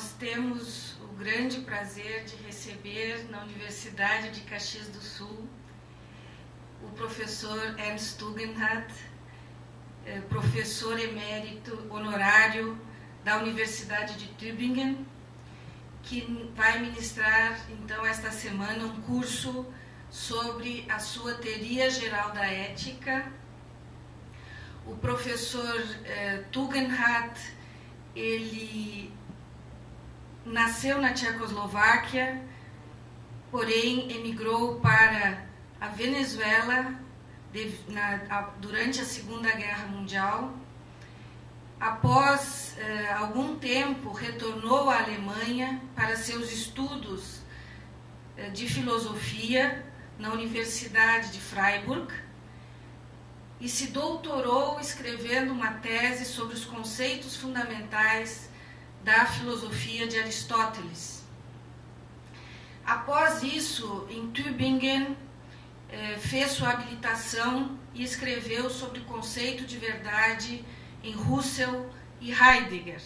nós temos o grande prazer de receber na Universidade de Caxias do Sul o professor Ernst Tugendhat, professor emérito honorário da Universidade de Tübingen, que vai ministrar, então, esta semana um curso sobre a sua teoria geral da ética. O professor Tugendhat, ele nasceu na Tchecoslováquia, porém emigrou para a Venezuela durante a Segunda Guerra Mundial. Após algum tempo, retornou à Alemanha para seus estudos de filosofia na Universidade de Freiburg e se doutorou escrevendo uma tese sobre os conceitos fundamentais da filosofia de Aristóteles. Após isso, em Tübingen, fez sua habilitação e escreveu sobre o conceito de verdade em Husserl e Heidegger.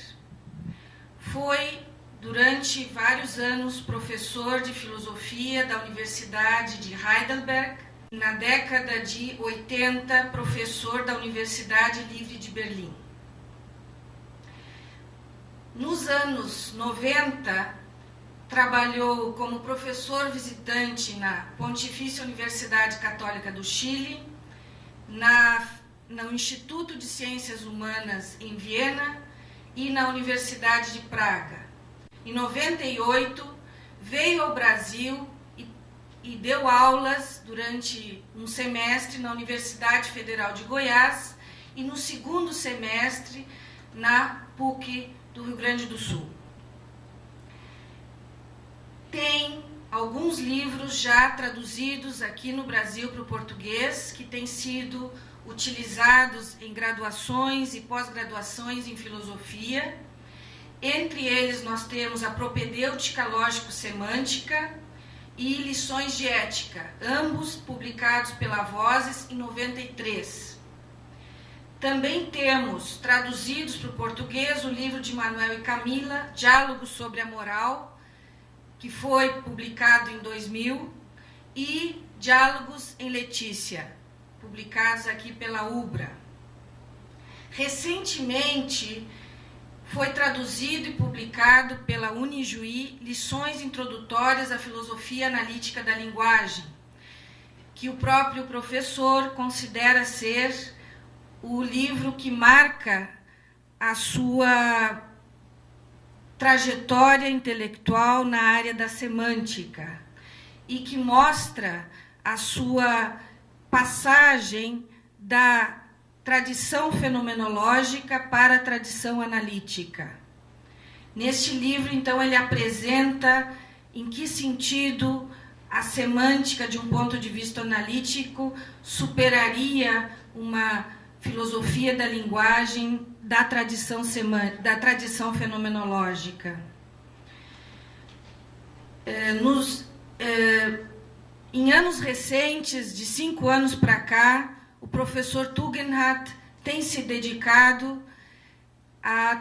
Foi, durante vários anos, professor de filosofia da Universidade de Heidelberg. Na década de 80, professor da Universidade Livre de Berlim. Nos anos 90, trabalhou como professor visitante na Pontifícia Universidade Católica do Chile, no Instituto de Ciências Humanas em Viena e na Universidade de Praga. Em 98, veio ao Brasil e deu aulas durante um semestre na Universidade Federal de Goiás e no segundo semestre na PUC do Rio Grande do Sul. Tem alguns livros já traduzidos aqui no Brasil para o português, que têm sido utilizados em graduações e pós-graduações em filosofia. Entre eles nós temos a Propedêutica Lógico-Semântica e Lições de Ética, ambos publicados pela Vozes em 93. Também temos traduzidos para o português o livro de Manuel e Camila, Diálogos sobre a Moral, que foi publicado em 2000, e Diálogos em Letícia, publicados aqui pela Ubra. Recentemente, foi traduzido e publicado pela Unijuí Lições Introdutórias à Filosofia Analítica da Linguagem, que o próprio professor considera ser o livro que marca a sua trajetória intelectual na área da semântica e que mostra a sua passagem da tradição fenomenológica para a tradição analítica. Neste livro, então, ele apresenta em que sentido a semântica, de um ponto de vista analítico, superaria uma filosofia da linguagem da tradição fenomenológica. Em anos recentes, de 5 anos para cá, o professor Tugendhat tem se dedicado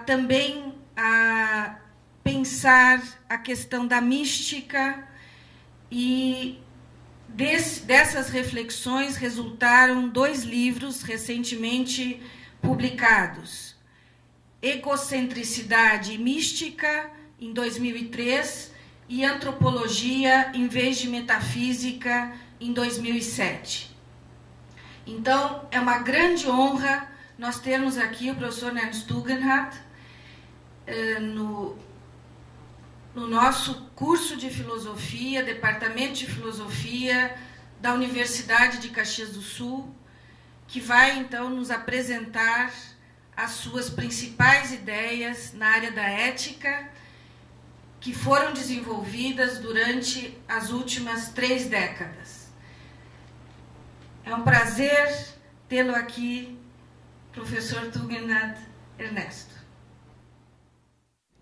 também a pensar a questão da mística, e dessas reflexões resultaram 2 livros recentemente publicados: Egocentricidade e Mística, em 2003, e Antropologia em vez de Metafísica, em 2007. Então, é uma grande honra nós termos aqui o professor Ernst Tugendhat no nosso curso de filosofia, departamento de filosofia da Universidade de Caxias do Sul, que vai, então, nos apresentar as suas principais ideias na área da ética, que foram desenvolvidas durante as últimas 3 décadas. É um prazer tê-lo aqui, professor Tugendhat Ernesto.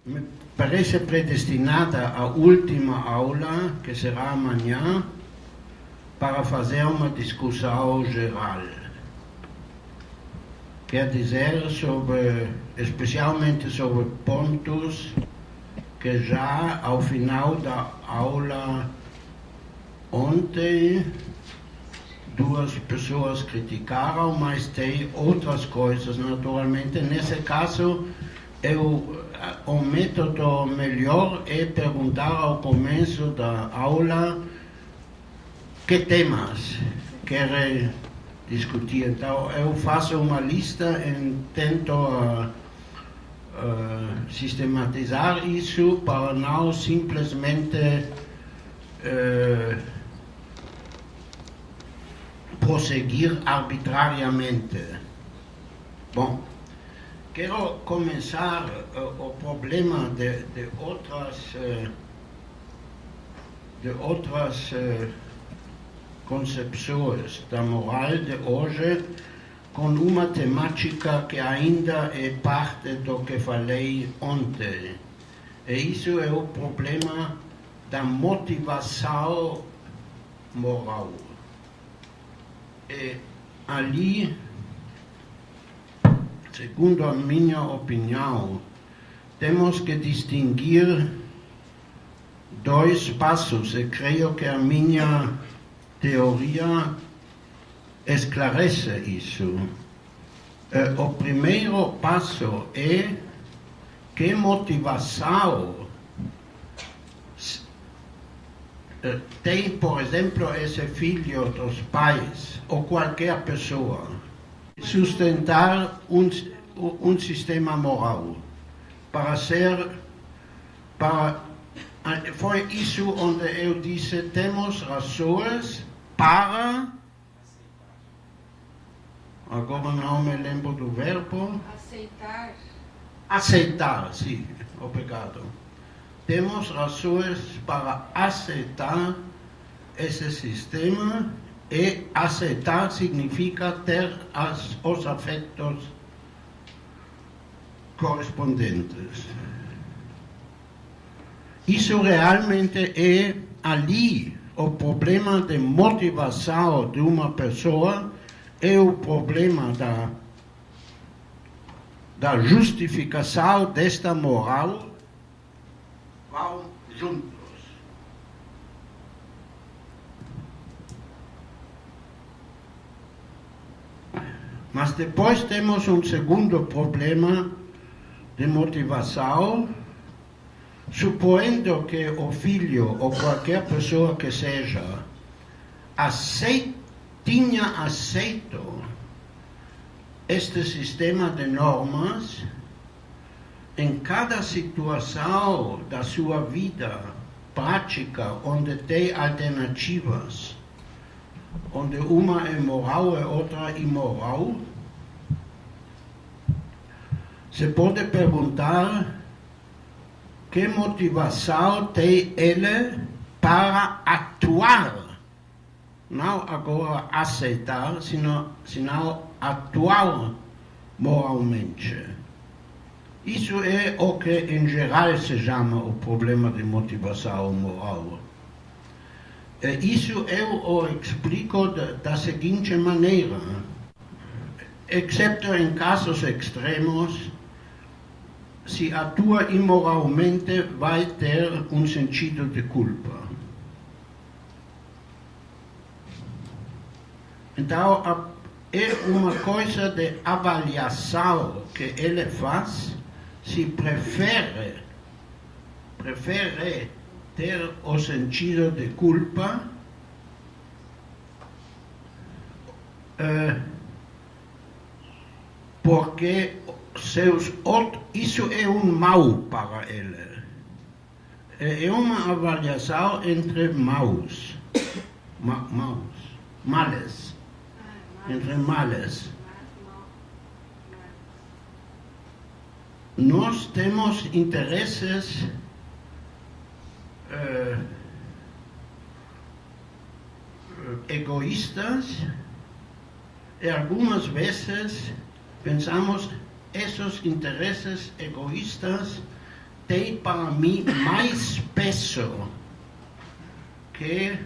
Me parece predestinada a última aula, que será amanhã, para fazer uma discussão geral. Quer dizer, especialmente sobre pontos que já ao final da aula ontem duas pessoas criticaram, mas tem outras coisas, naturalmente. Nesse caso, o método melhor é perguntar ao começo da aula que temas querem discutir. Então, eu faço uma lista e tento sistematizar isso para não simplesmente prosseguir arbitrariamente. Bom, quero começar o problema de outras concepções da moral de hoje com uma temática que ainda é parte do que falei ontem. E isso é o problema da motivação moral. E ali, segundo a minha opinião, temos que distinguir dois passos, e creio que a minha teoria esclarece isso. O primeiro passo é que motivação tem, por exemplo, esse filho dos pais, ou qualquer pessoa, sustentar um sistema moral, foi isso onde eu disse, temos razões para, agora não me lembro do verbo, aceitar, sim, obrigado. Temos razões para aceitar esse sistema, e aceitar significa ter os afetos correspondentes. Isso realmente é ali o problema de motivação de uma pessoa, é o problema da justificação desta moral, vão juntos. Mas depois temos um segundo problema de motivação, supondo que o filho ou qualquer pessoa que seja tinha aceito este sistema de normas em cada situação da sua vida prática, onde tem alternativas, onde uma é moral e outra imoral, se pode perguntar que motivação tem ele para atuar, não agora aceitar, senão atuar moralmente. Isso é o que em geral se chama o problema de motivação moral. Isso eu o explico da seguinte maneira, exceto em casos extremos, se atua imoralmente vai ter um sentido de culpa. Então, é uma coisa de avaliação que ele faz, se prefere ter o sentido de culpa, porque isso é um mal para ele. É uma avaliação entre males. Entre males. Nós temos interesses egoístas e algumas vezes pensamos esses interesses egoístas têm para mim mais peso que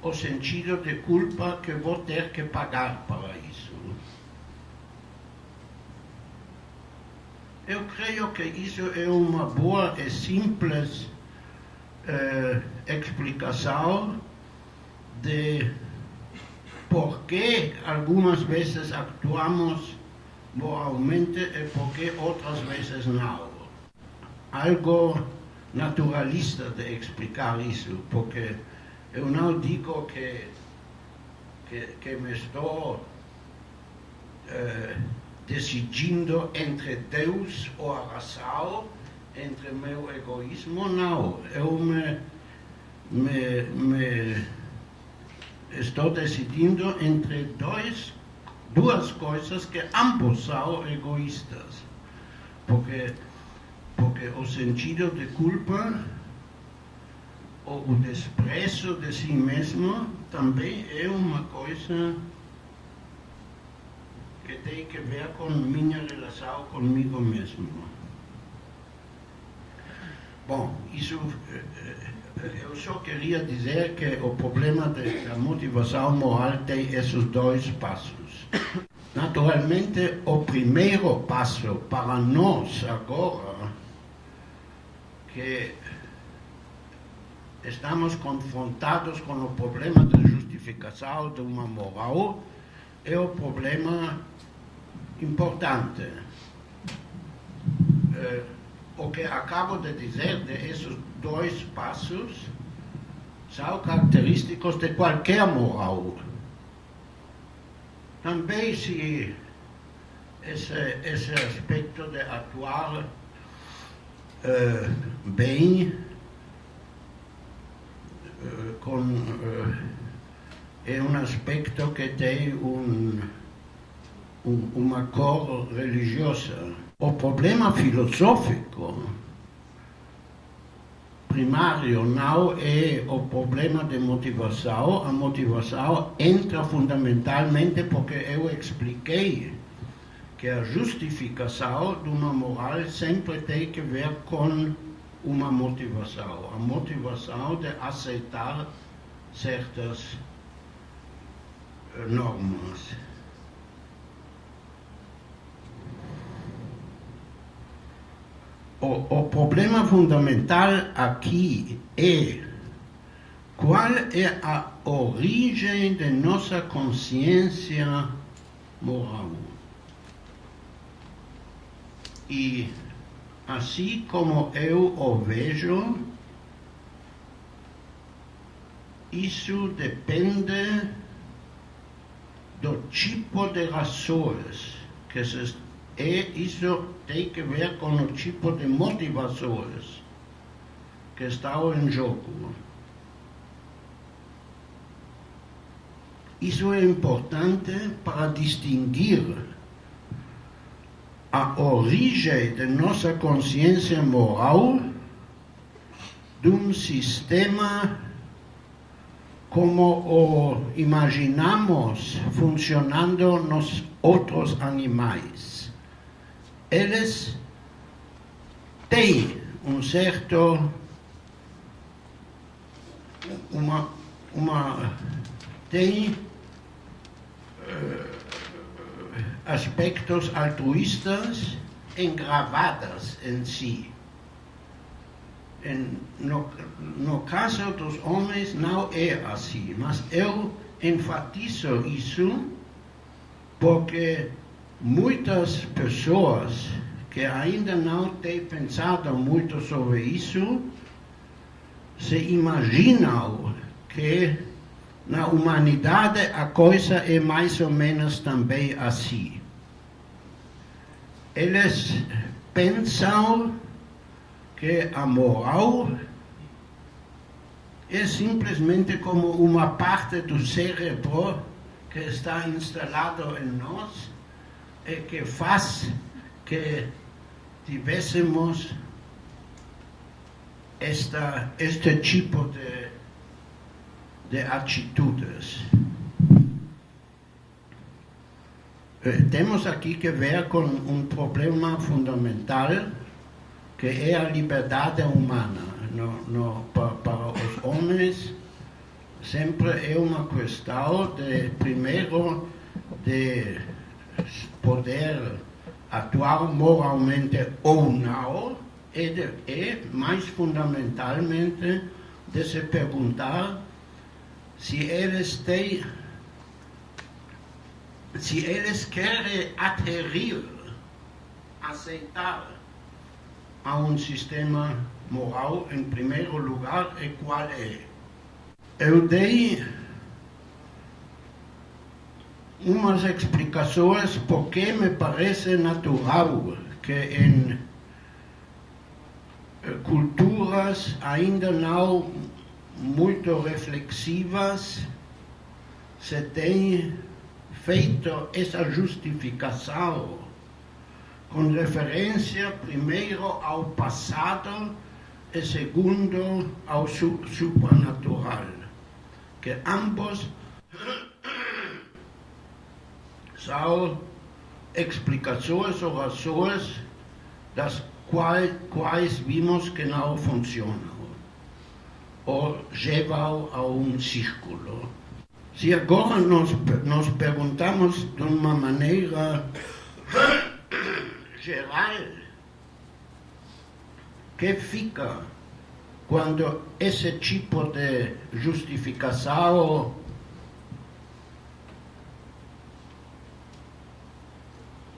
o sentido de culpa que vou ter que pagar para isso. Eu creio que isso é uma boa e simples explicação de por que algumas vezes actuamos moralmente e por que outras vezes não. Algo naturalista de explicar isso, porque eu não digo que me estou decidindo entre Deus ou a razão, entre meu egoísmo, não. Eu me estou decidindo entre duas coisas que ambos são egoístas. Porque o sentido de culpa ou o desprezo de si mesmo também é uma coisa que tem que ver com minha relação comigo mesmo. Bom, isso eu só queria dizer que o problema da motivação moral tem esses dois passos. Naturalmente, o primeiro passo para nós agora, que estamos confrontados com o problema da justificação de uma moral, é o problema importante. O que acabo de dizer desses dois passos são característicos de qualquer moral. Também se esse aspecto de atuar bem é um aspecto que tem uma cor religiosa. O problema filosófico primário não é o problema de motivação. A motivação entra fundamentalmente porque eu expliquei que a justificação de uma moral sempre tem que ver com uma motivação. A motivação de aceitar certas normas. O problema fundamental aqui é qual é a origem de nossa consciência moral. E assim como eu o vejo, isso depende do tipo de razões que isso tem que ver com o tipo de motivações que estão em jogo. Isso é importante para distinguir a origem de nossa consciência moral de um sistema como o imaginamos funcionando nos outros animais. Eles têm um certo tem aspectos altruístas engravados em si. No caso dos homens não é assim, mas eu enfatizo isso porque muitas pessoas que ainda não têm pensado muito sobre isso se imaginam que na humanidade a coisa é mais ou menos também assim. Eles pensam que a moral é simplesmente como uma parte do cérebro que está instalado em nós e que faz que tivéssemos este tipo de atitudes. Temos aqui que ver com um problema fundamental que é a liberdade humana. Para os homens sempre é uma questão de, primeiro, de poder atuar moralmente ou não, é mais fundamentalmente de se perguntar se eles querem aderir, aceitar a um sistema moral em primeiro lugar e qual é. Eu dei umas explicações porque me parece natural que em culturas ainda não muito reflexivas se tem feito essa justificação com referência primeiro ao passado e segundo ao supernatural, que ambos são explicações ou razões das quais vimos que não funcionam ou levam a um círculo. Se agora nos perguntamos de uma maneira geral, que fica quando esse tipo de justificação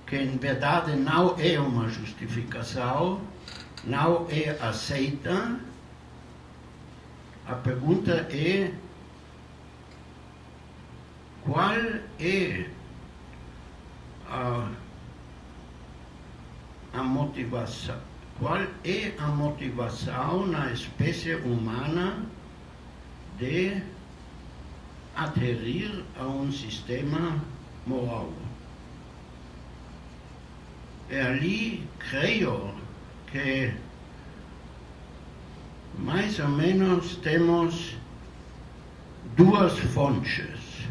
que em verdade não é uma justificação, não é aceita, a pergunta é: qual é a motivação? Qual é a motivação na espécie humana de aderir a um sistema moral? E ali creio que mais ou menos temos duas fontes.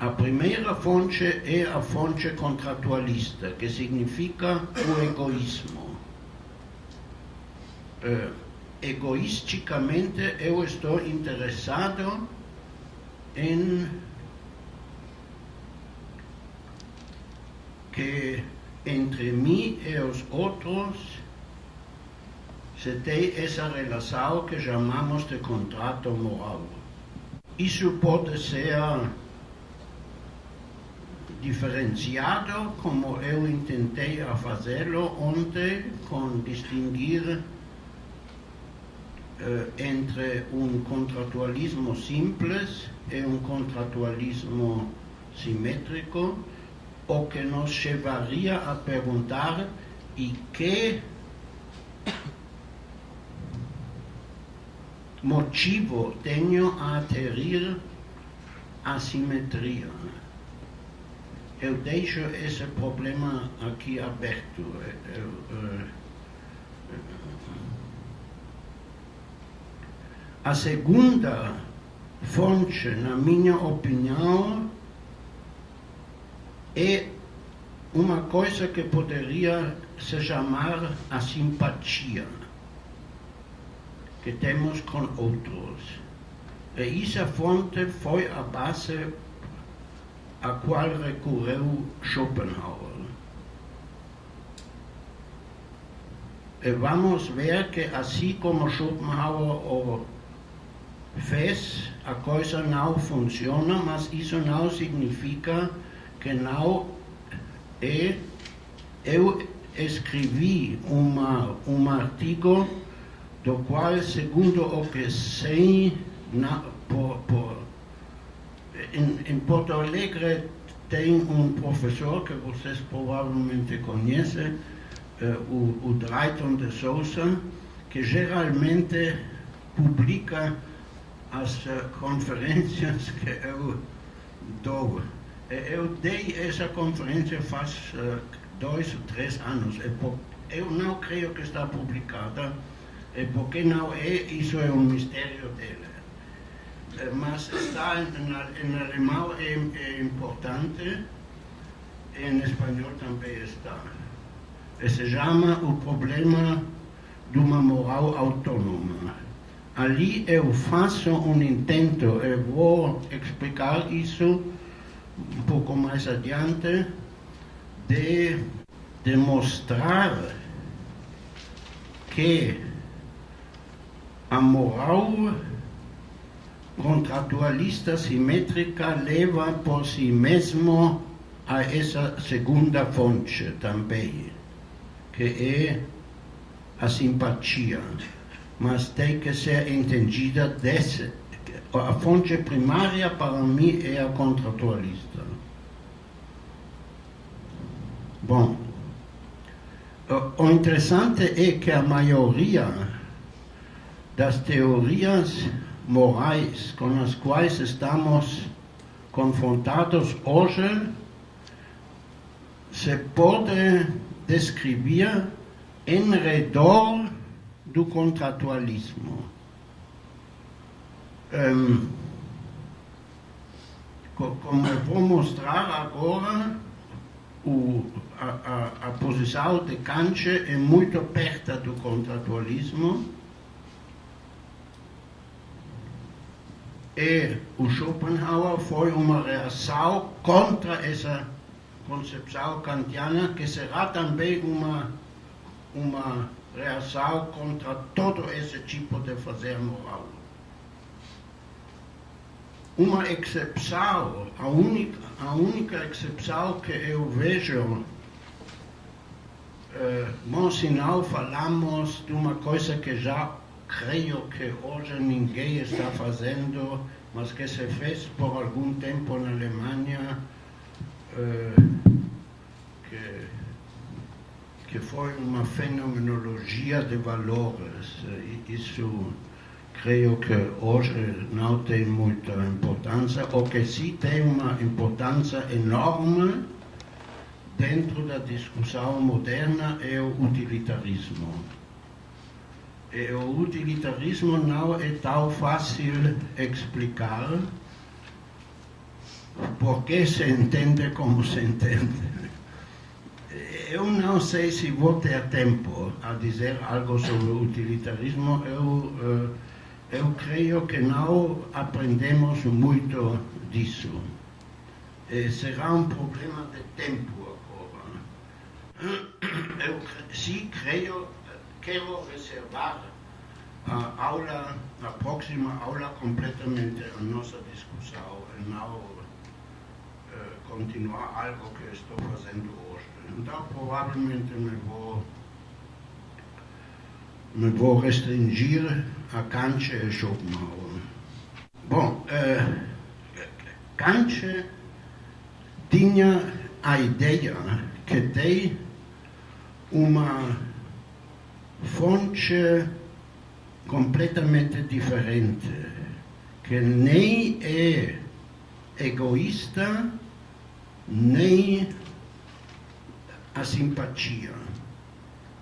A primeira fonte é a fonte contratualista, que significa o egoísmo. Egoisticamente eu estou interessado em que entre mim e os outros se tem essa relação que chamamos de contrato moral. Isso pode ser diferenciado, como eu tentei a fazê-lo ontem, com distinguir entre um contratualismo simples e um contratualismo simétrico, o que nos levaria a perguntar e que motivo tenho a aderir à simetria. Eu deixo esse problema aqui aberto. A segunda fonte, na minha opinião, é uma coisa que poderia se chamar a simpatia que temos com outros. E essa fonte foi a base a qual recorreu Schopenhauer. E vamos ver que assim como Schopenhauer o fez, a coisa não funciona, mas isso não significa que não é. Eu escrevi um artigo do qual, segundo o que sei, em Porto Alegre tem um professor que vocês provavelmente conhecem, o Drayton de Souza, que geralmente publica as conferências que eu dou. Eu dei essa conferência faz 2 ou 3 anos. Eu não creio que está publicada. E porque não é, isso é um mistério dele. Mas está em alemão, é importante, em espanhol também está. E se chama O Problema de uma Moral Autônoma. Ali eu faço um intento, eu vou explicar isso um pouco mais adiante, de demonstrar que a moral contratualista simétrica leva por si mesmo a essa segunda fonte também, que é a simpatia, mas tem que ser entendida desse. A fonte primária para mim é a contratualista. Bom, o interessante é que a maioria das teorias morais com as quais estamos confrontados hoje se pode descrever em redor do contratualismo. Como eu vou mostrar agora, a posição de Kant é muito perto do contratualismo, e o Schopenhauer foi uma reação contra essa concepção kantiana, que será também uma reação contra todo esse tipo de fazer moral. Uma exceção, a única exceção que eu vejo, bom sinal, falamos de uma coisa que já creio que hoje ninguém está fazendo, mas que se fez por algum tempo na Alemanha, que foi uma fenomenologia de valores. Isso creio que hoje não tem muita importância, ou que sim tem uma importância enorme dentro da discussão moderna, é o utilitarismo. E o utilitarismo não é tão fácil explicar, porque se entende como se entende. Eu não sei se vou ter tempo a dizer algo sobre o utilitarismo. Eu creio que não aprendemos muito disso. Será um problema de tempo agora. Eu sim creio, quero reservar a próxima aula completamente a nossa discussão e não continuar algo que estou fazendo hoje. Então, provavelmente me vou restringir a Kant e Schopenhauer. Bom, Kant tinha a ideia que tem uma fonte completamente diferente, que nem é egoísta, nem a simpatia.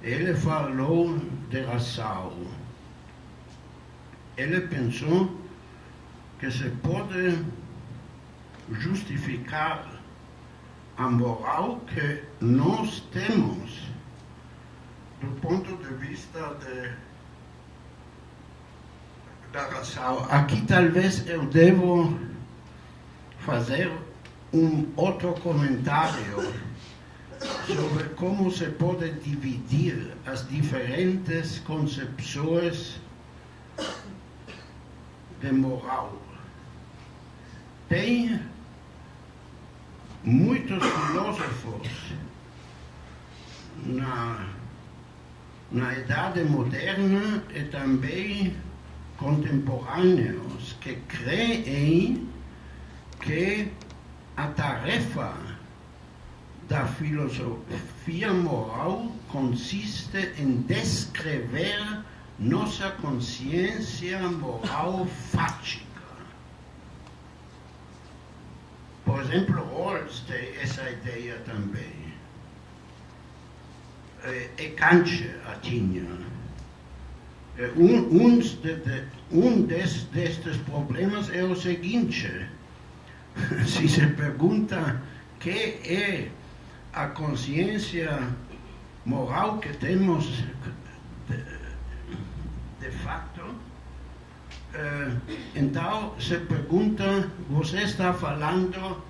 Ele falou de razão. Ele pensou que se pode justificar a moral que nós temos do ponto de vista da razão. Aqui talvez eu devo fazer um outro comentário sobre como se pode dividir as diferentes concepções de moral. Tem muitos filósofos na Idade Moderna e também contemporâneos que creem que a tarefa da filosofia moral consiste em descrever nossa consciência moral fática. Por exemplo, Rawls tem essa ideia também. E Kant a tinha. Destes problemas é o seguinte: se se pergunta que é a consciência moral que temos de facto, então se pergunta, você está falando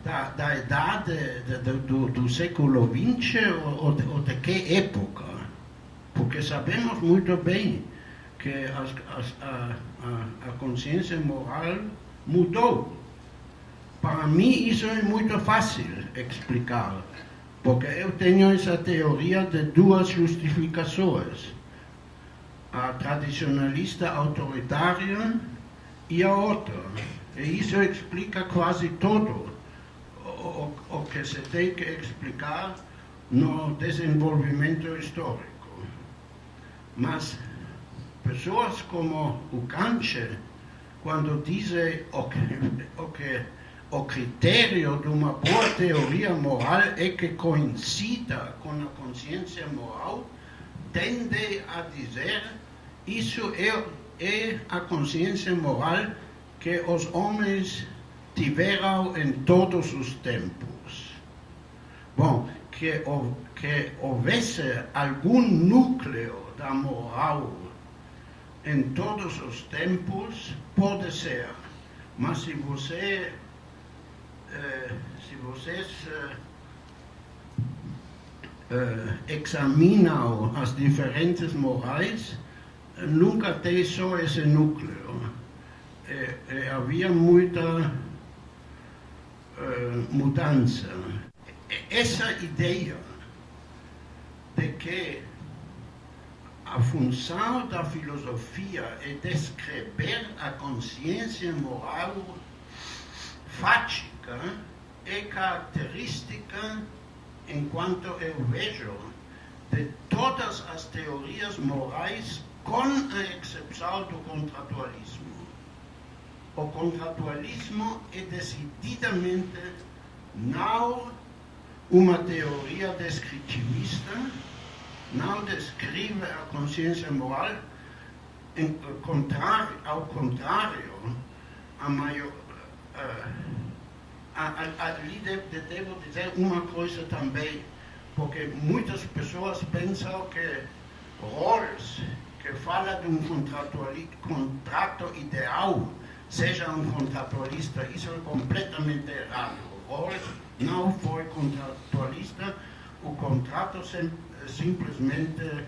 da idade do século XX ou de que época? Porque sabemos muito bem que a consciência moral mudou. Para mim isso é muito fácil explicar, porque eu tenho essa teoria de duas justificações. A tradicionalista autoritária e a outra. E isso explica quase todo o que se tem que explicar no desenvolvimento histórico. Mas pessoas como o Kant, quando dizem o critério de uma boa teoria moral é que coincida com a consciência moral, tende a dizer isso é a consciência moral que os homens tiveram em todos os tempos. Bom, que houvesse algum núcleo da moral em todos os tempos, pode ser. Mas se vocês examinam as diferentes morais, nunca tem só esse núcleo. Havia muita mudança. Essa ideia de que a função da filosofia é descrever a consciência moral fática é característica, enquanto eu vejo, de todas as teorias morais, com a exceção do contratualismo. O contratualismo é decididamente não uma teoria descritivista, não descreve a consciência moral, ao contrário, ali devo dizer uma coisa também, porque muitas pessoas pensam que Rawls, que fala de um contrato ideal, seja um contratualista. Isso é completamente errado. Rawls não foi contratualista, o contrato simplesmente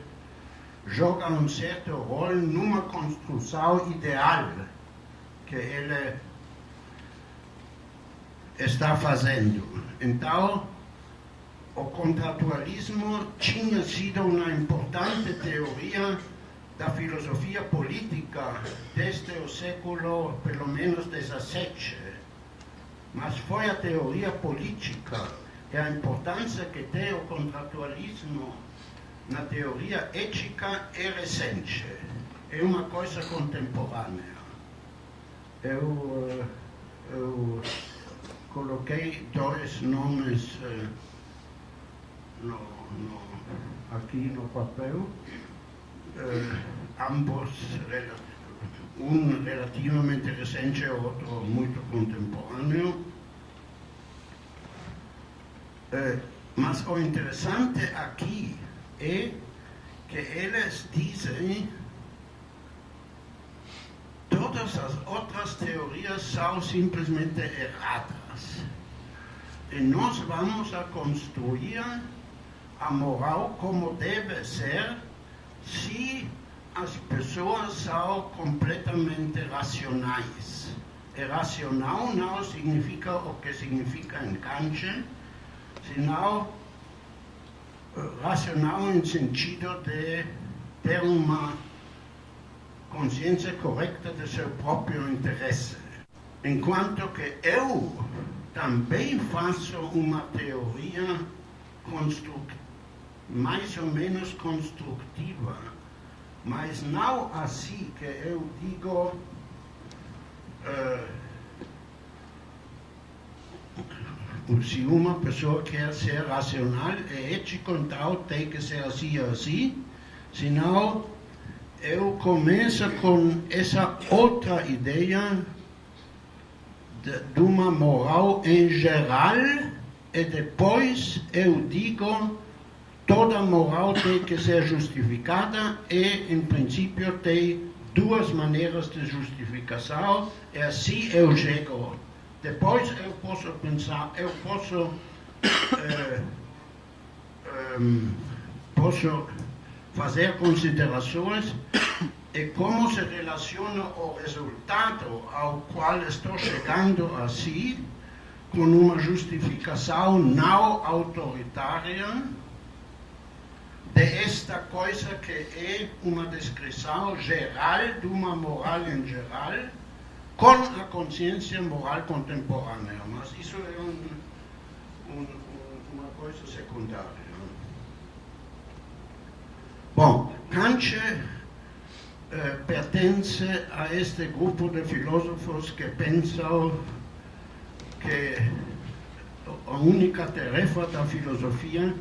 joga um certo rol numa construção ideal que ele está fazendo. Então, o contratualismo tinha sido uma importante teoria da filosofia política desde o século, pelo menos, XVII. Mas foi a teoria política e a importância que tem o contratualismo na teoria ética é recente. É uma coisa contemporânea. Eu coloquei dois nomes aqui no papel, ambos, um relativamente recente e outro muito contemporâneo. Mas o interessante aqui é que eles dizem todas as outras teorias são simplesmente erradas. E nós vamos a construir a moral como deve ser se as pessoas são completamente racionais. E racional não significa o que significa em Kant, senão racional em sentido de ter uma consciência correta de seu próprio interesse. Enquanto que eu também faço uma teoria mais ou menos construtiva, mas não assim que eu digo se uma pessoa quer ser racional e ético, então tem que ser assim ou assim, senão eu começo com essa outra ideia de uma moral em geral e depois eu digo toda moral tem que ser justificada e, em princípio, tem duas maneiras de justificação e assim eu chego Depois eu posso pensar, posso fazer considerações e como se relaciona o resultado ao qual estou chegando assim com uma justificação não autoritária desta coisa que é uma descrição geral de uma moral em geral com a consciência moral contemporânea, mas isso é uma coisa secundária. Bom, Kant pertence a este grupo de filósofos que pensam que a única tarefa da filosofia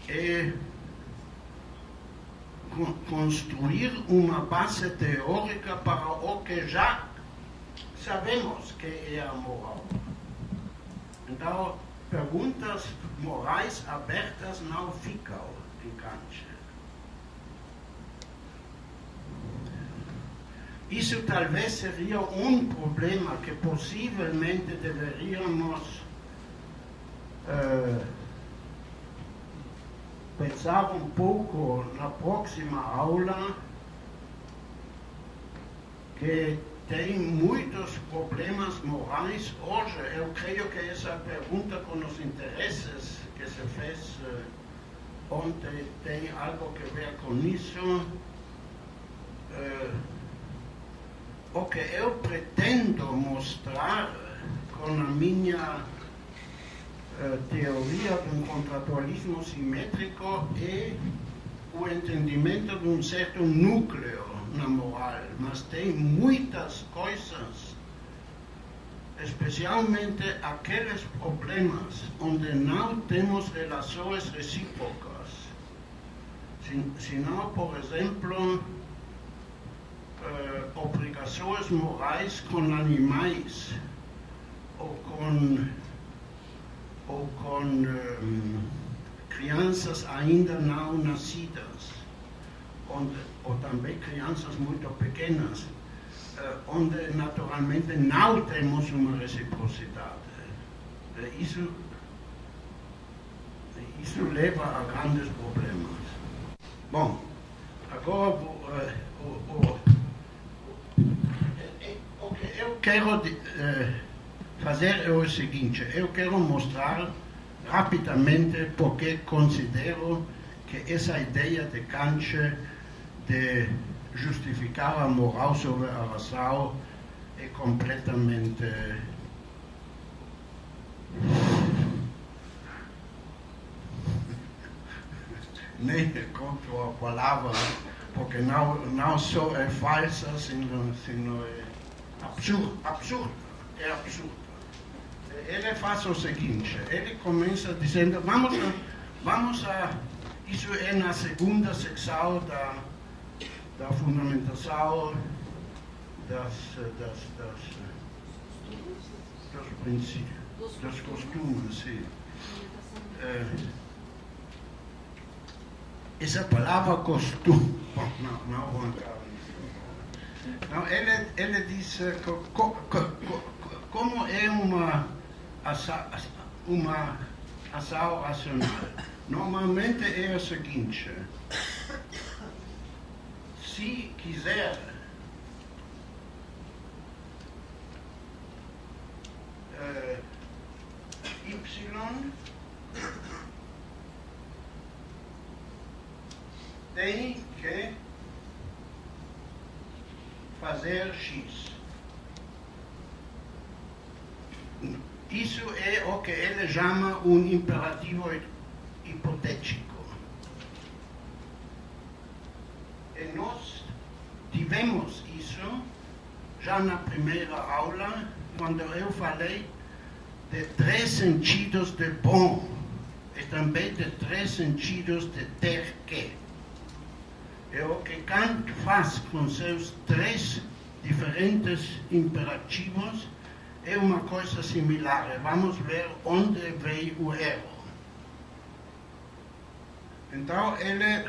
é construir uma base teórica para o que já sabemos que é a moral. Então, perguntas morais abertas não ficam em Kant. Isso talvez seria um problema que possivelmente deveríamos pensar um pouco na próxima aula, que tem muitos problemas morais hoje. Eu creio que essa pergunta com os interesses que se fez ontem tem algo que ver com isso. O que eu pretendo mostrar com a minha teoria do contratualismo simétrico é o entendimento de um certo núcleo na moral, mas tem muitas coisas, especialmente aqueles problemas onde não temos relações recíprocas, senão, por exemplo, obrigações morais com animais ou com crianças ainda não nascidas, ou também crianças muito pequenas, onde naturalmente não temos uma reciprocidade. Isso leva a grandes problemas. Bom, agora o que eu quero fazer é o seguinte: eu quero mostrar rapidamente porque considero que essa ideia de Kant de justificar a moral sobre a razão é completamente nem contra a palavra, porque não só é falsa, sino é absurda. É absurda. Ele faz o seguinte: ele começa dizendo, vamos a isso é na segunda secção da fundamentação dos princípios, dos costumes, sim. Essa palavra costume, não vou entrar nisso. Não, ele diz como é uma ação racional. Normalmente é o seguinte: se quiser Y tem que fazer X. Isso é o que ele chama um imperativo hipotético. E nós tivemos isso já na primeira aula, quando eu falei de 3 sentidos de bom e também de 3 sentidos de ter que. E o que Kant faz com seus 3 diferentes imperativos é uma coisa similar. Vamos ver onde veio o erro. Então, ele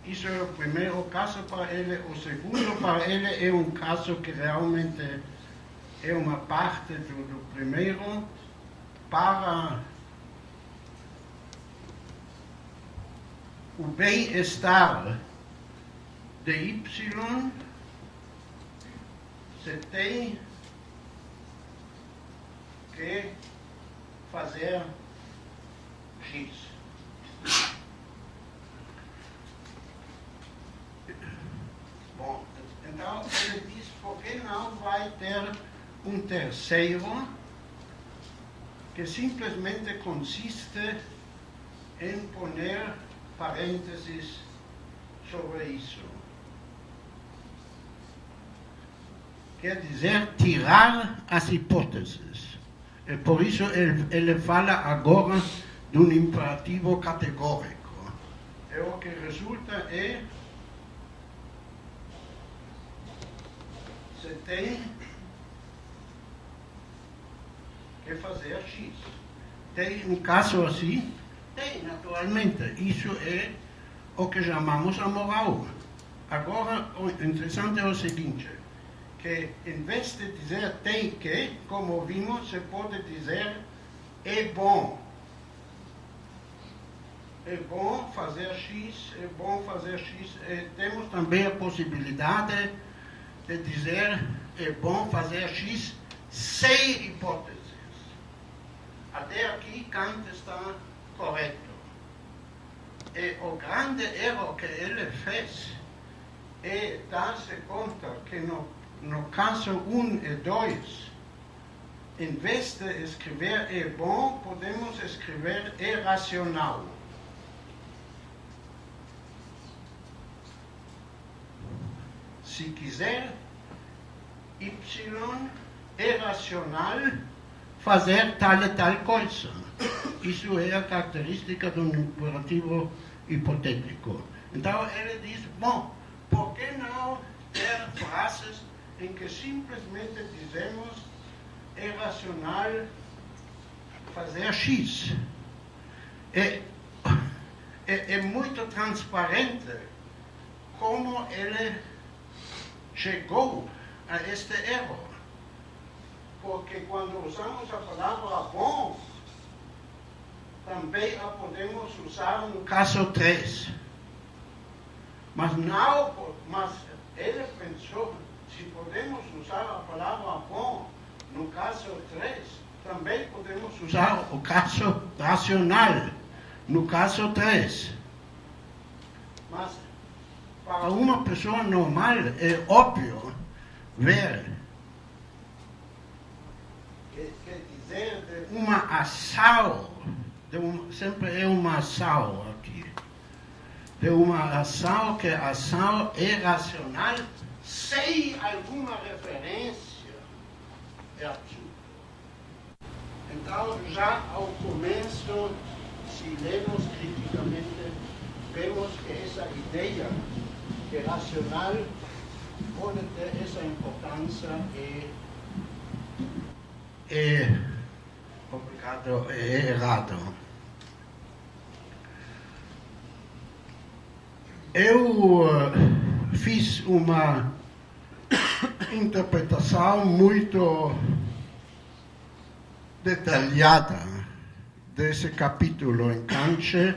Isso é o primeiro caso para ele. O segundo para ele é um caso que realmente é uma parte do primeiro para o bem-estar de Y. Você tem que fazer X. Bom, então ele diz, por que não vai ter um terceiro que simplesmente consiste em poner parênteses sobre isso. Quer dizer, tirar as hipóteses. E por isso ele fala agora de um imperativo categórico. E o que resulta é você tem que fazer X. Tem um caso assim? Tem, naturalmente. Isso é o que chamamos a moral. Agora, o interessante é o seguinte, que em vez de dizer tem que, como vimos, se pode dizer é bom. É bom fazer X, é bom fazer X. E temos também a possibilidade de dizer é bom fazer X sem hipóteses. Até aqui Kant está correto. E o grande erro que ele fez é dar-se conta que no caso 1 e 2, em vez de escrever é bom, podemos escrever é racional. Se quiser, Y é racional fazer tal e tal coisa. Isso é a característica de um imperativo hipotético. Então ele diz, bom, por que não ter frases em que simplesmente dizemos é racional fazer X? É muito transparente como ele chegou a este erro. Porque quando usamos a palavra bom, também a podemos usar no caso 3. Mas ele pensou, se podemos usar a palavra bom no caso 3, também podemos usar o caso racional no caso 3. Mas para uma pessoa normal é óbvio ver, quer dizer, de uma ação, sempre é uma ação aqui, de uma ação que a ação é racional sem alguma referência é absurdo. Então, já ao começo, se lemos criticamente, vemos que essa ideia que racional pode ter essa importância é errado. Eu fiz uma interpretação muito detalhada desse capítulo em Kant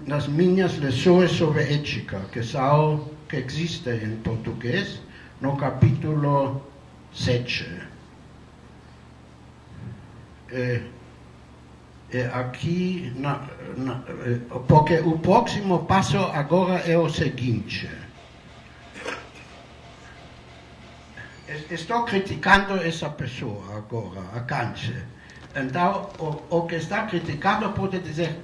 nas minhas lições sobre ética, que existem em português, no capítulo 7. Aqui, porque o próximo passo agora é o seguinte. Estou criticando essa pessoa agora, a Kant. Então, o que está criticado pode dizer,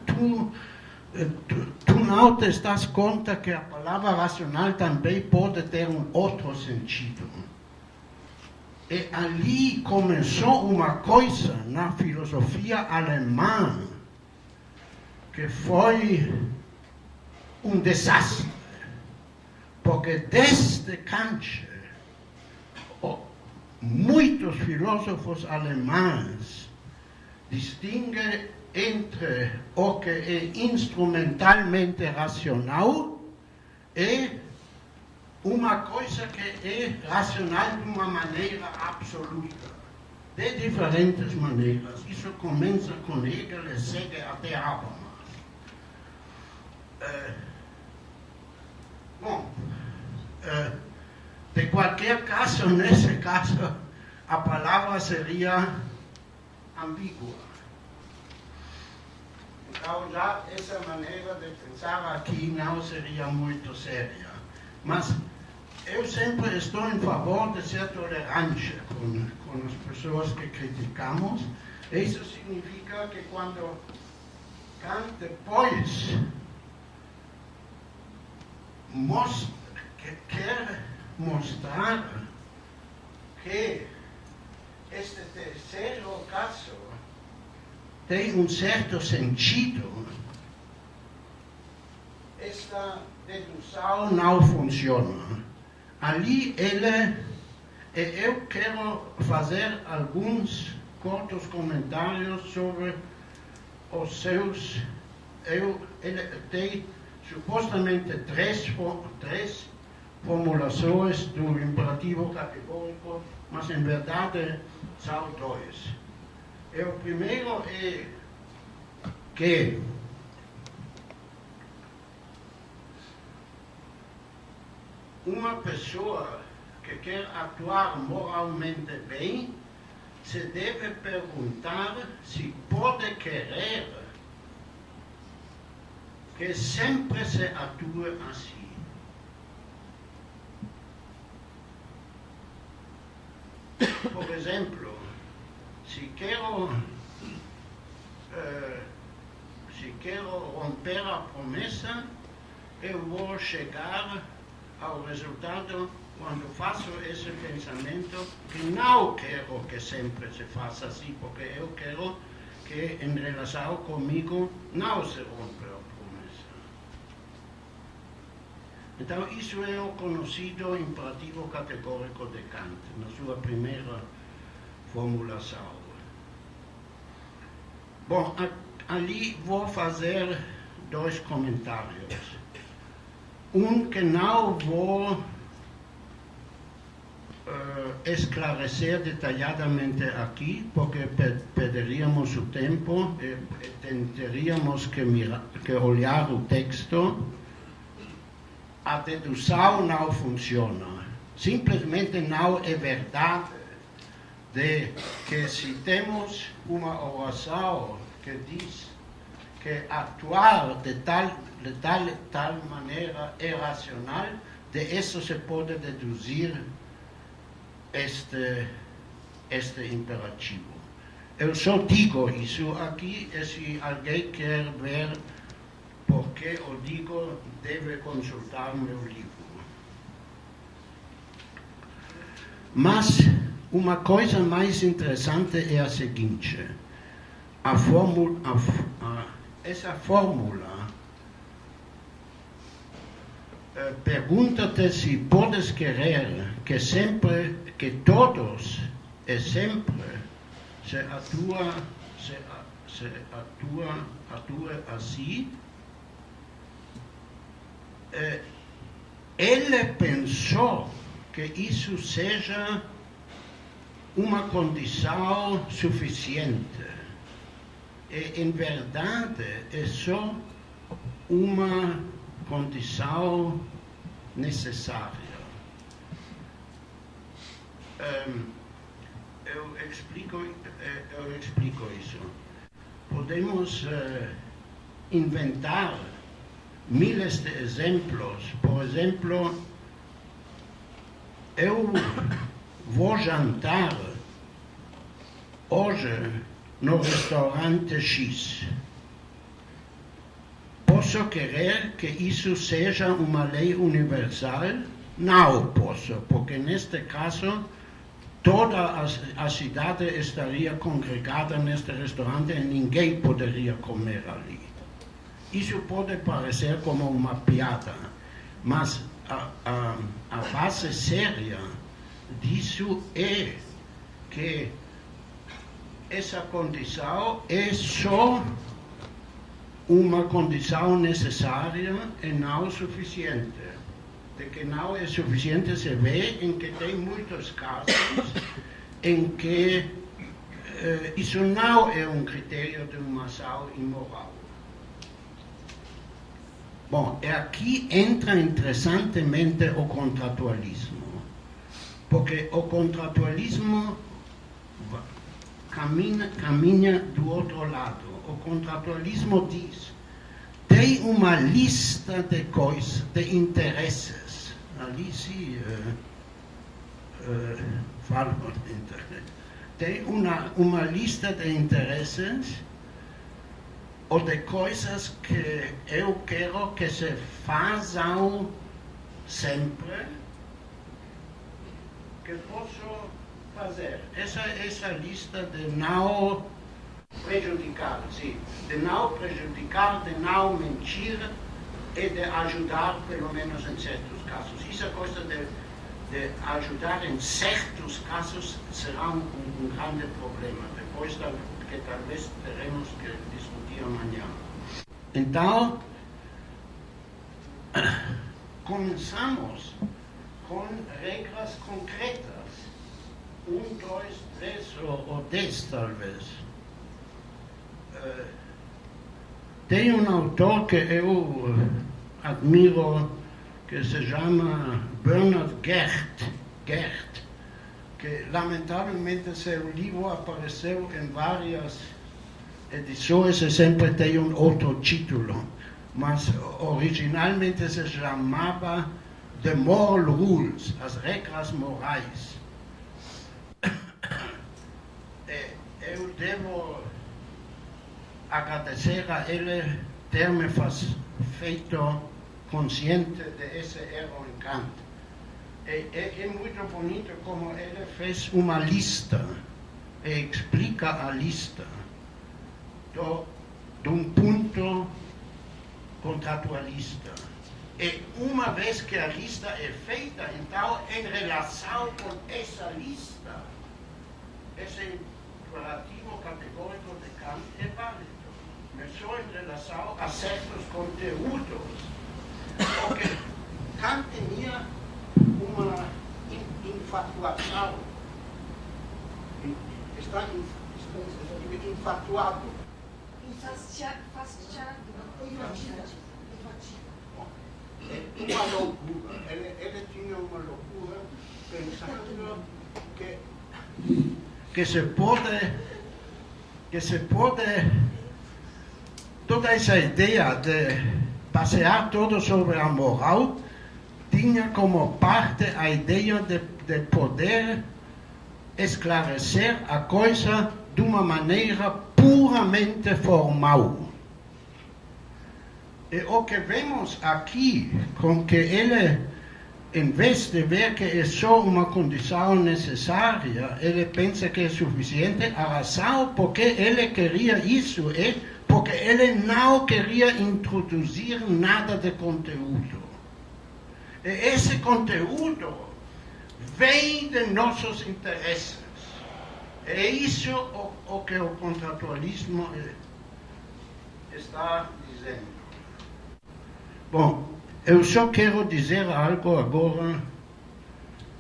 tu não te das conta que a palavra racional também pode ter um outro sentido. E ali começou uma coisa na filosofia alemã que foi um desastre. Porque desde Kant, muitos filósofos alemães distinguem entre o que é instrumentalmente racional e uma coisa que é racional de uma maneira absoluta, de diferentes maneiras. Isso começa com Hegel e segue até Habermas. De qualquer caso, nesse caso, a palavra seria ambígua. Então, já essa maneira de pensar aqui não seria muito séria. Mas eu sempre estou em favor de ser tolerante com as pessoas que criticamos. Isso significa que quando Kant depois quer mostrar que este terceiro caso tem um certo sentido, esta dedução não funciona. Ali eu quero fazer alguns curtos comentários sobre os seus. Ele tem supostamente três formulações do imperativo categórico, mas em verdade são dois. O primeiro é que uma pessoa que quer atuar moralmente bem se deve perguntar se pode querer que sempre se atue assim. Por exemplo, se quero romper a promessa, eu vou chegar ao resultado quando faço esse pensamento que não quero que sempre se faça assim, porque eu quero que em relação comigo não se rompa a promessa. Então isso é o conhecido imperativo categórico de Kant, na sua primeira formulação. Bom, ali vou fazer dois comentários. Um que não vou esclarecer detalhadamente aqui, porque perderíamos o tempo e teríamos que olhar o texto. A dedução não funciona. Simplesmente não é verdade de que se temos uma oração que diz que atuar de tal maneira é racional, de isso se pode deduzir este imperativo. Eu só digo isso aqui, e se alguém quer ver por que eu digo, deve consultar meu livro. Mas uma coisa mais interessante é a seguinte: essa fórmula pergunta-te se podes querer que todos e sempre se atua assim. Ele pensou que isso seja uma condição suficiente. E, em verdade, é só uma condição necessária. Eu explico isso. Podemos inventar miles de exemplos. Por exemplo, eu vou jantar hoje no restaurante X. Posso querer que isso seja uma lei universal? Não posso, porque neste caso toda a cidade estaria congregada neste restaurante e ninguém poderia comer ali. Isso pode parecer como uma piada, mas a base séria disso é que essa condição é só uma condição necessária e não suficiente. De que não é suficiente se vê em que tem muitos casos em que isso não é um critério de uma ação imoral. Bom, aqui entra interessantemente o contratualismo, porque o contratualismo caminha do outro lado. O contratualismo diz, tem uma lista de coisas, de interesses, ali se falo de interesse, tem uma lista de interesses ou de coisas que eu quero que se façam sempre, que posso fazer. Essa lista de não prejudicar, sim, de não prejudicar, de não mentir e de ajudar, pelo menos em certos casos. Essa coisa de ajudar em certos casos será um grande problema, depois que talvez teremos que discutir amanhã. Então, começamos com regras concretas, 1, 2, 3 ou 10 talvez. Tem um autor que eu admiro, que se chama Bernard Gert, que lamentavelmente seu livro apareceu em várias edições e sempre tem um outro título, mas originalmente se chamava The Moral Rules, as regras morais. Eu devo agradecer a ele ter me feito consciente desse erro em Kant. É muito bonito como ele fez uma lista e explica a lista de um ponto contratualista. E uma vez que a lista é feita, então, em relação com essa lista, esse imperativo categórico de Kant é válido, mas só em relação a certos conteúdos. Porque Kant tinha uma infatuação, está infatuado. Uma loucura. Ele tinha uma loucura pensando que se pode toda essa ideia de basear tudo sobre a moral tinha como parte a ideia de poder esclarecer a coisa de uma maneira puramente formal. E o que vemos aqui, com que ele, em vez de ver que é só uma condição necessária, ele pensa que é suficiente, a razão porque ele queria isso é porque ele não queria introduzir nada de conteúdo. E esse conteúdo vem de nossos interesses. É isso o que o contratualismo está dizendo. Bom, eu só quero dizer algo agora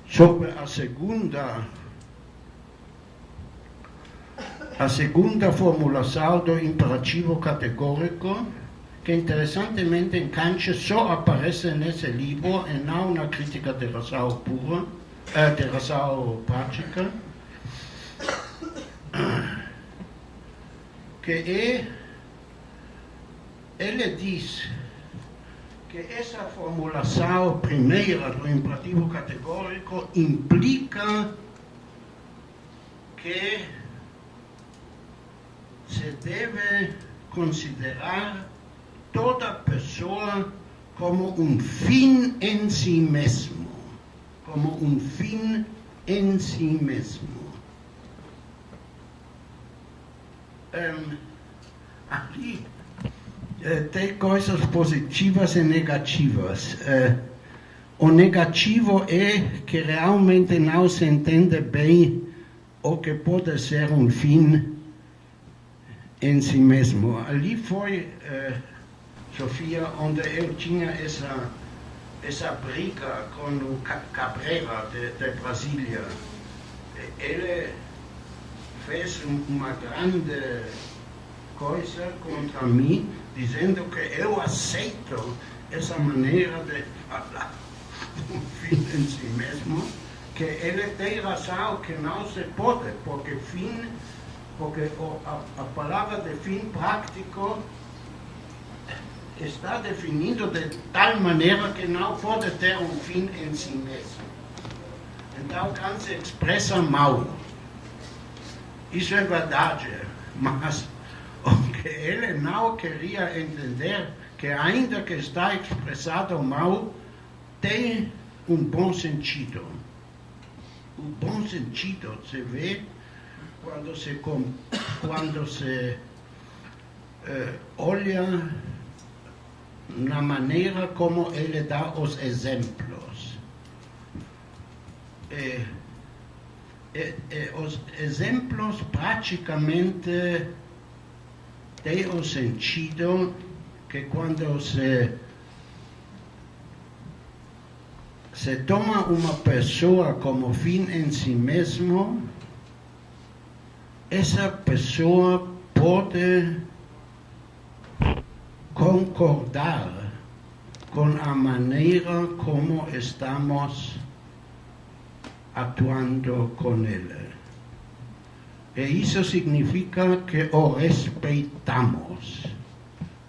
sobre a segunda formulação do imperativo categórico, que interessantemente em Kant só aparece nesse livro e não na crítica de razão pura, de razão prática, que ele diz que essa formulação primeira do imperativo categórico implica que se deve considerar toda pessoa como um fim em si mesmo, como um fim em si mesmo. Aqui tem coisas positivas e negativas. O negativo é que realmente não se entende bem o que pode ser um fim em si mesmo. Ali foi, Sofia, onde eu tinha essa briga com o Cabrera de Brasília. Ele fez uma grande coisa contra mim, dizendo que eu aceito essa maneira de falar do fim em si mesmo, que ele tem razão que não se pode, porque a palavra de fim prático está definido de tal maneira que não pode ter um fim em si mesmo. Então, quando se expressa mal, isso é verdade, mas o que ele não queria entender, que ainda que está expressado mal, tem um bom sentido. O bom sentido se vê quando se olha na maneira como ele dá os exemplos. Os exemplos praticamente têm o sentido que quando se toma uma pessoa como fim em si mesmo, essa pessoa pode concordar com a maneira como estamos atuando com ele. E isso significa que o respeitamos.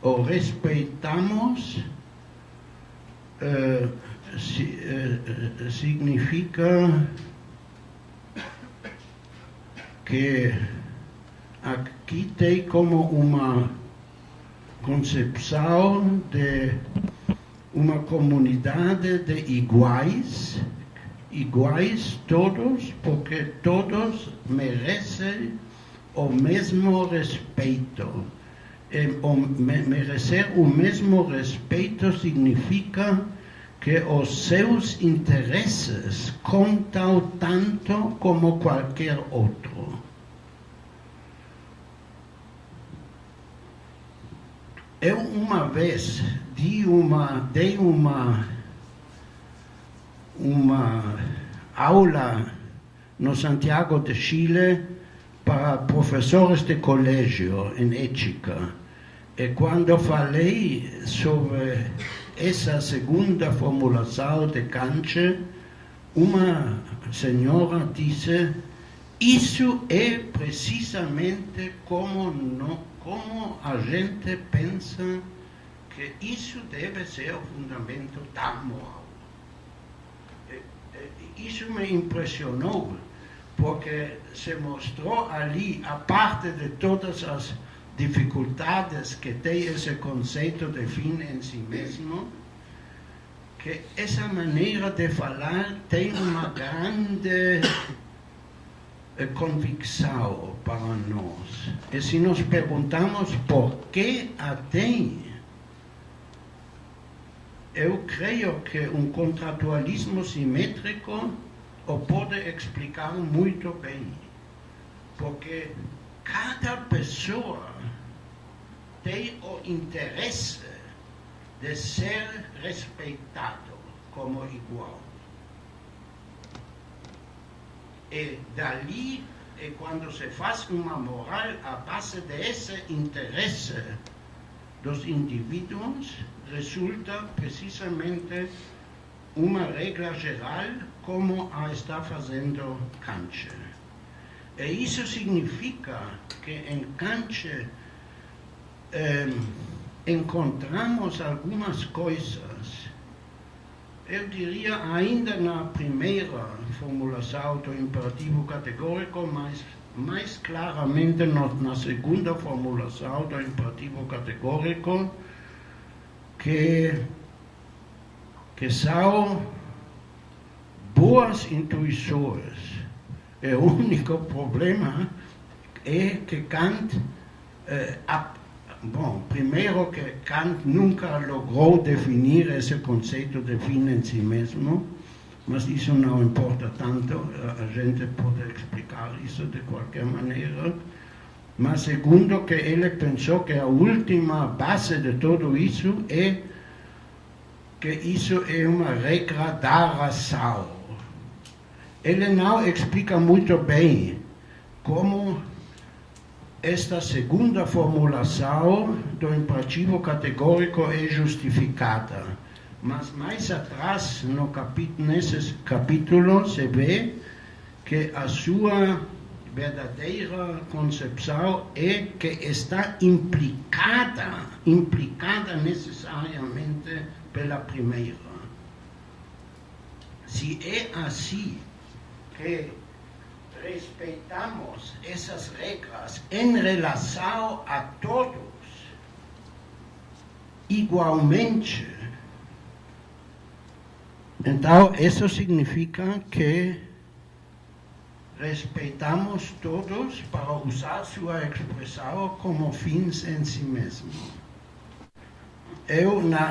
O respeitamos significa que aqui tem como uma concepção de uma comunidade de iguais todos, porque todos merecem o mesmo respeito. Merecer o mesmo respeito significa que os seus interesses contam tanto como qualquer outro. Eu uma vez dei uma aula no Santiago de Chile para professores de colégio em ética. E quando falei sobre essa segunda formulação de Kant, uma senhora disse: isso é precisamente como a gente pensa que isso deve ser o fundamento da moral. Isso me impressionou, porque se mostrou ali, a parte de todas as dificuldades que tem esse conceito de fim em si mesmo, que essa maneira de falar tem uma grande convicção para nós. E se nos perguntamos por que a tem, eu creio que um contratualismo simétrico o pode explicar muito bem, porque cada pessoa tem o interesse de ser respeitado como igual. E dali, quando se faz uma moral a base desse interesse dos indivíduos, resulta precisamente uma regra geral como a está fazendo Kant. E isso significa que em Kant encontramos algumas coisas, eu diria ainda na primeira formulação do imperativo categórico, mas mais claramente na segunda formulação do imperativo categórico, que são boas intuições. O único problema é que Kant, primeiro que Kant nunca logrou definir esse conceito de fim em si mesmo, mas isso não importa tanto, a gente pode explicar isso de qualquer maneira. mas segundo que ele pensou que a última base de tudo isso é que isso é uma regra da razão. Ele não explica muito bem como esta segunda formulação do imperativo categórico é justificada. Mas mais atrás, nesse capítulo, se vê que a sua verdadeira concepção é que está implicada necessariamente pela primeira. Se é assim que respeitamos essas regras em relação a todos igualmente, então isso significa que respeitamos todos, para usar sua expressão, como fins em si mesmo. Eu, na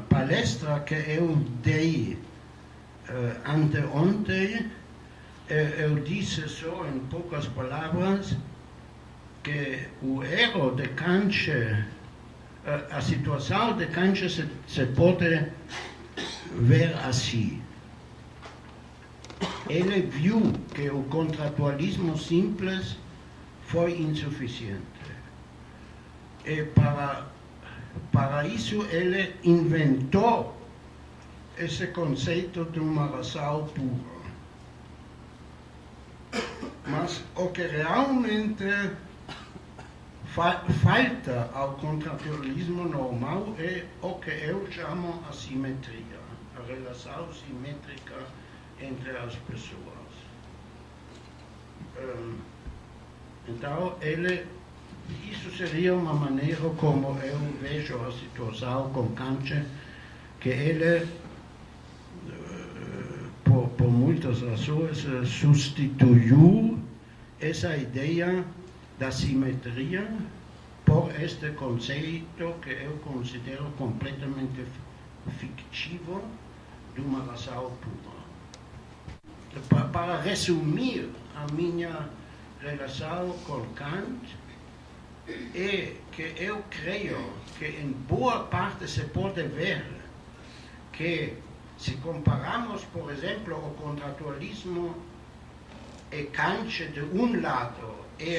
palestra que eu dei anteontem, eu disse só em poucas palavras que o erro de Kant, a situação de Kant se pode ver assim. Ele viu que o contratualismo simples foi insuficiente. E para isso ele inventou esse conceito de uma razão pura. Mas o que realmente falta ao contratualismo normal é o que eu chamo a simetria, a relação simétrica entre as pessoas. Então, isso seria uma maneira como eu vejo a situação com Kant, que ele, por muitas razões, substituiu essa ideia da simetria por este conceito que eu considero completamente fictivo de uma razão pura. Para resumir a minha relação com Kant, é que eu creio que em boa parte se pode ver que se comparamos, por exemplo, o contratualismo e Kant de um lado e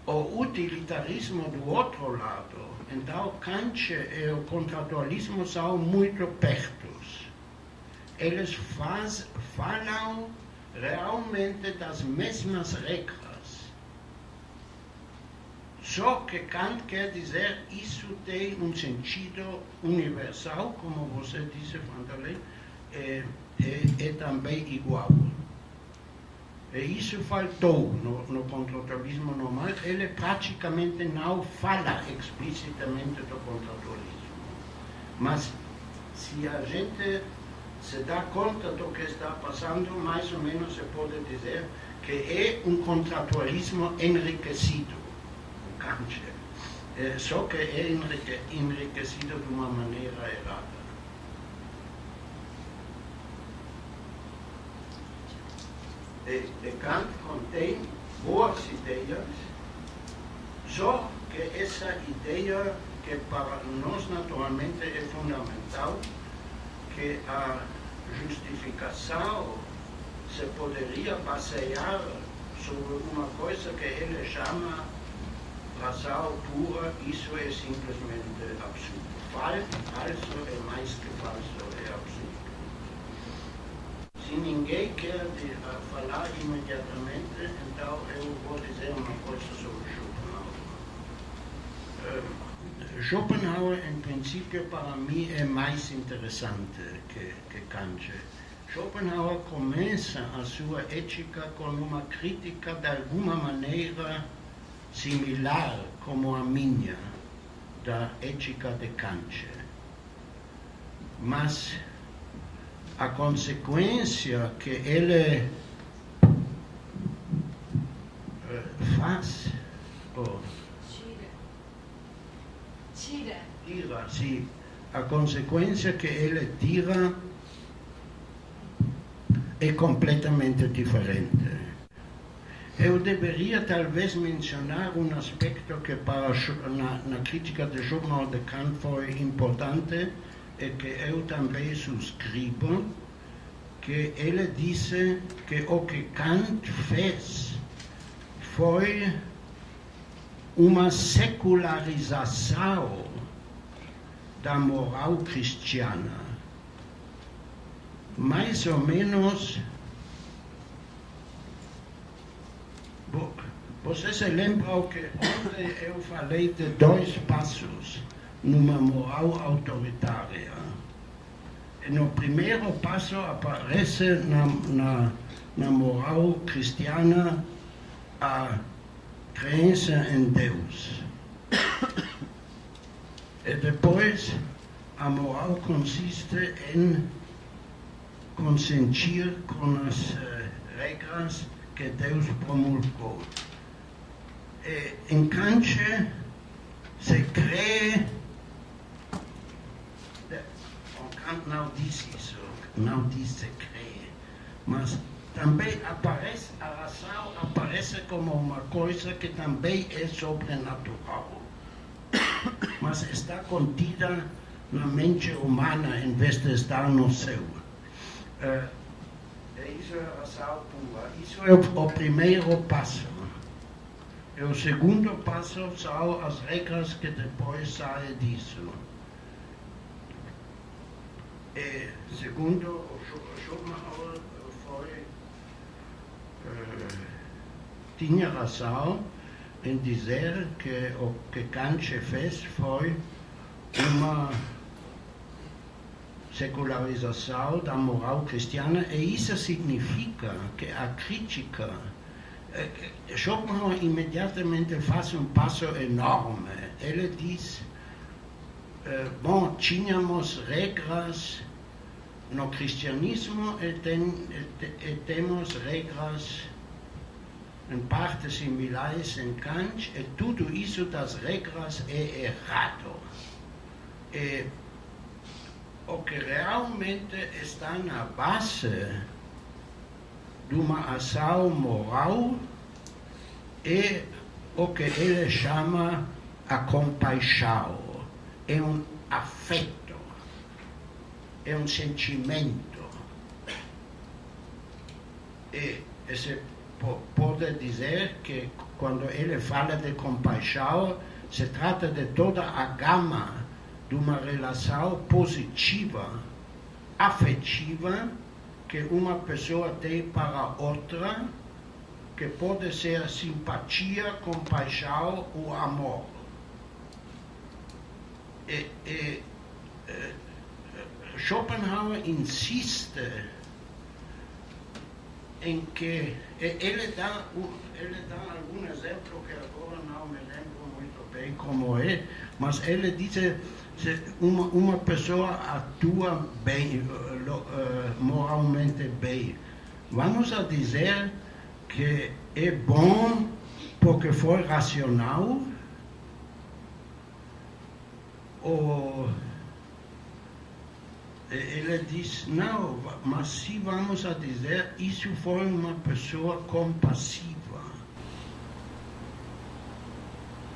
o utilitarismo do outro lado, então Kant e o contratualismo são muito perto. Eles falam realmente das mesmas regras. Só que Kant quer dizer isso tem um sentido universal, como você disse, Vanderlei, é também igual. E isso faltou no contratualismo normal. Ele praticamente não fala explicitamente do contratualismo. Mas se a gente se dá conta do que está passando, mais ou menos se pode dizer que é um contratualismo enriquecido, o Kant. Só que é enriquecido de uma maneira errada. E Kant contém boas ideias, só que essa ideia, que para nós naturalmente é fundamental, que a justificação se poderia basear sobre uma coisa que ele chama razão pura, isso é simplesmente absurdo. Falso é mais que falso, é absurdo. Se ninguém quer falar imediatamente, então eu vou dizer uma coisa sobre Schopenhauer. Schopenhauer, em princípio, para mim é mais interessante que Kant. Schopenhauer começa a sua ética com uma crítica de alguma maneira similar como a minha, da ética de Kant. Mas a consequência que ele faz, tira, sim. A consequência que ele tira é completamente diferente. Eu deveria talvez mencionar um aspecto que na crítica de Schopenhauer de Kant foi importante e que eu também subscrevo, que ele disse que o que Kant fez foi uma secularização da moral cristiana. Mais ou menos, você se lembra que ontem eu falei de 2 passos numa moral autoritária. No primeiro passo aparece na moral cristiana a crença em Deus. E depois, a moral consiste em consentir com as regras que Deus promulgou. E em Kant se crê, Kant não diz isso, não diz se crê, mas também aparece, a razão aparece como uma coisa que também é sobrenatural, mas está contida na mente humana em vez de estar no céu. Isso é a razão pura. Isso é o primeiro passo. E o segundo passo são as regras que depois saem disso. E segundo o Schopenhauer tinha razão em dizer que o que Kant fez foi uma secularização da moral cristiana, e isso significa que a crítica, Schopenhauer imediatamente faz um passo enorme. Ele diz, bom, tínhamos regras no cristianismo e temos regras em parte similares em Kant, e tudo isso das regras é errado. E o que realmente está na base de uma ação moral é o que ele chama a compaixão. É um afeto, é um sentimento. E se pode dizer que quando ele fala de compaixão, se trata de toda a gama de uma relação positiva, afetiva, que uma pessoa tem para outra, que pode ser simpatia, compaixão ou amor. Schopenhauer insiste em que ele dá algum exemplo que agora não me lembro muito bem como é, mas ele diz se uma pessoa atua bem, moralmente bem, vamos a dizer que é bom porque foi racional, ou ele diz, não, mas se vamos a dizer, isso foi uma pessoa compassiva.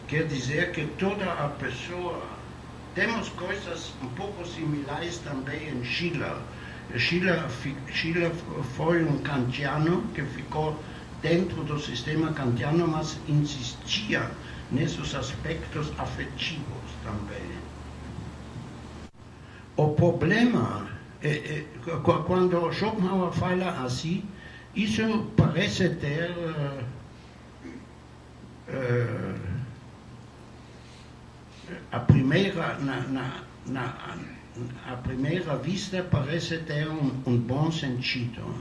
Quer dizer que toda a pessoa, temos coisas um pouco similares também em Schiller. Schiller foi um kantiano que ficou dentro do sistema kantiano, mas insistia nesses aspectos afetivos também. O problema, quando Schopenhauer fala assim, isso parece ter à primeira vista parece ter um bom sentido.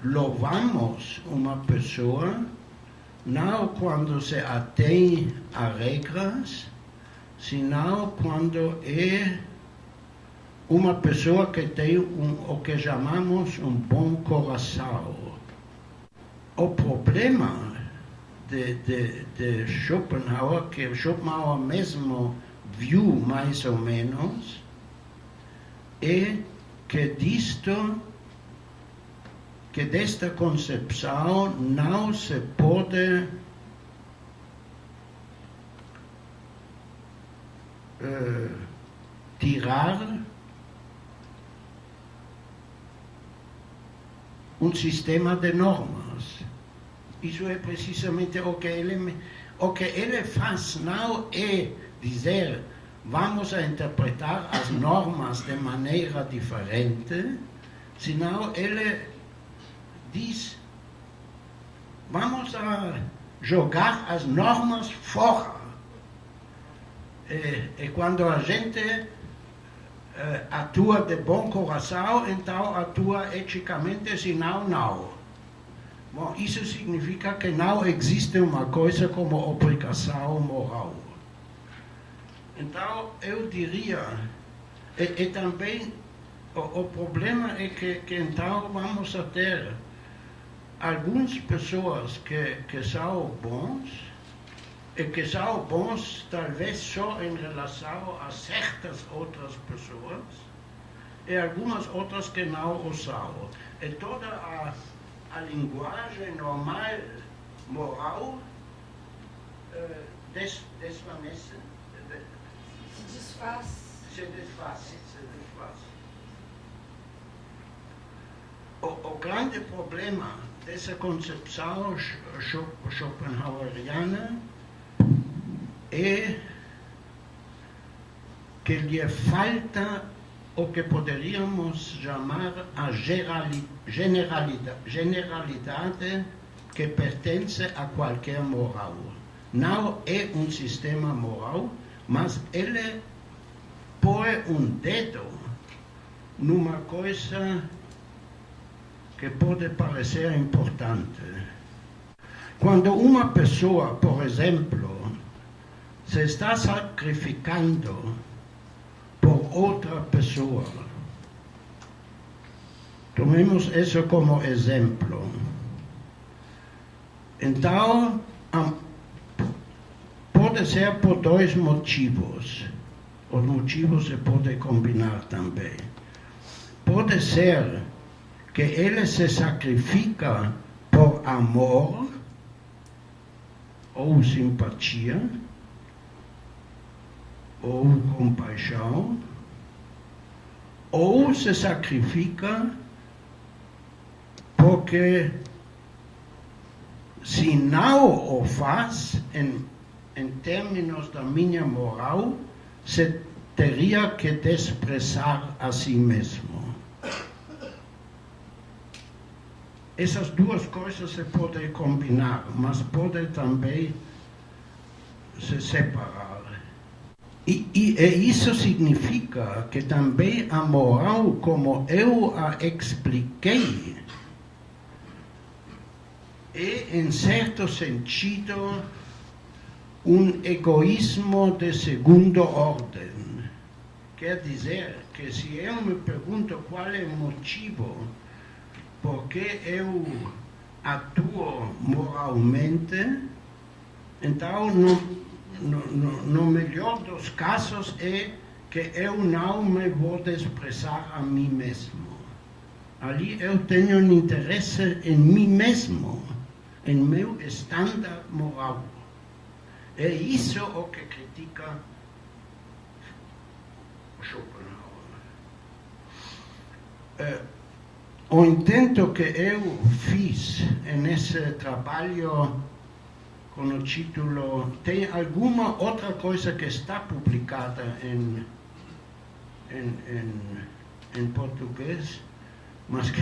Louvamos uma pessoa não quando se atém a regras, senão quando é uma pessoa que tem o que chamamos um bom coração. O problema de Schopenhauer, que Schopenhauer mesmo viu mais ou menos, é que disto que desta concepção não se pode tirar um sistema de normas. Isso é precisamente o que ele faz, não é dizer vamos a interpretar as normas de maneira diferente, senão ele diz vamos a jogar as normas fora. E quando a gente atua de bom coração, então atua eticamente, senão não. Bom, isso significa que não existe uma coisa como obrigação moral. Então, eu diria, e também o problema é que então vamos a ter algumas pessoas que são bons, e que são bons talvez só em relação a certas outras pessoas, e algumas outras que não o são. E toda a linguagem normal, moral, desvanece. Se desfaz. O grande problema dessa concepção schopenhaueriana é que lhe falta o que poderíamos chamar a generalidade que pertence a qualquer moral. Não é um sistema moral, mas ele põe um dedo numa coisa que pode parecer importante. Quando uma pessoa, por exemplo, se está sacrificando por outra pessoa, tomemos isso como exemplo. Então, pode ser por dois motivos. Os motivos se podem combinar também. Pode ser que ele se sacrifica por amor ou simpatia, ou compaixão, ou se sacrifica porque se não o faz em termos da minha moral, se teria que desprezar a si mesmo. Essas duas coisas se podem combinar, mas podem também se separar. E isso significa que também a moral, como eu a expliquei, é, em certo sentido, um egoísmo de segunda ordem. Quer dizer que se eu me pergunto qual é o motivo por que eu atuo moralmente, então no melhor dos casos é que eu não me vou desprezar a mim mesmo. Ali eu tenho um interesse em mim mesmo, em meu estándar moral. É isso o que critica Schopenhauer. O intento que eu fiz nesse trabalho com o título, tem alguma outra coisa que está publicada em português, mas que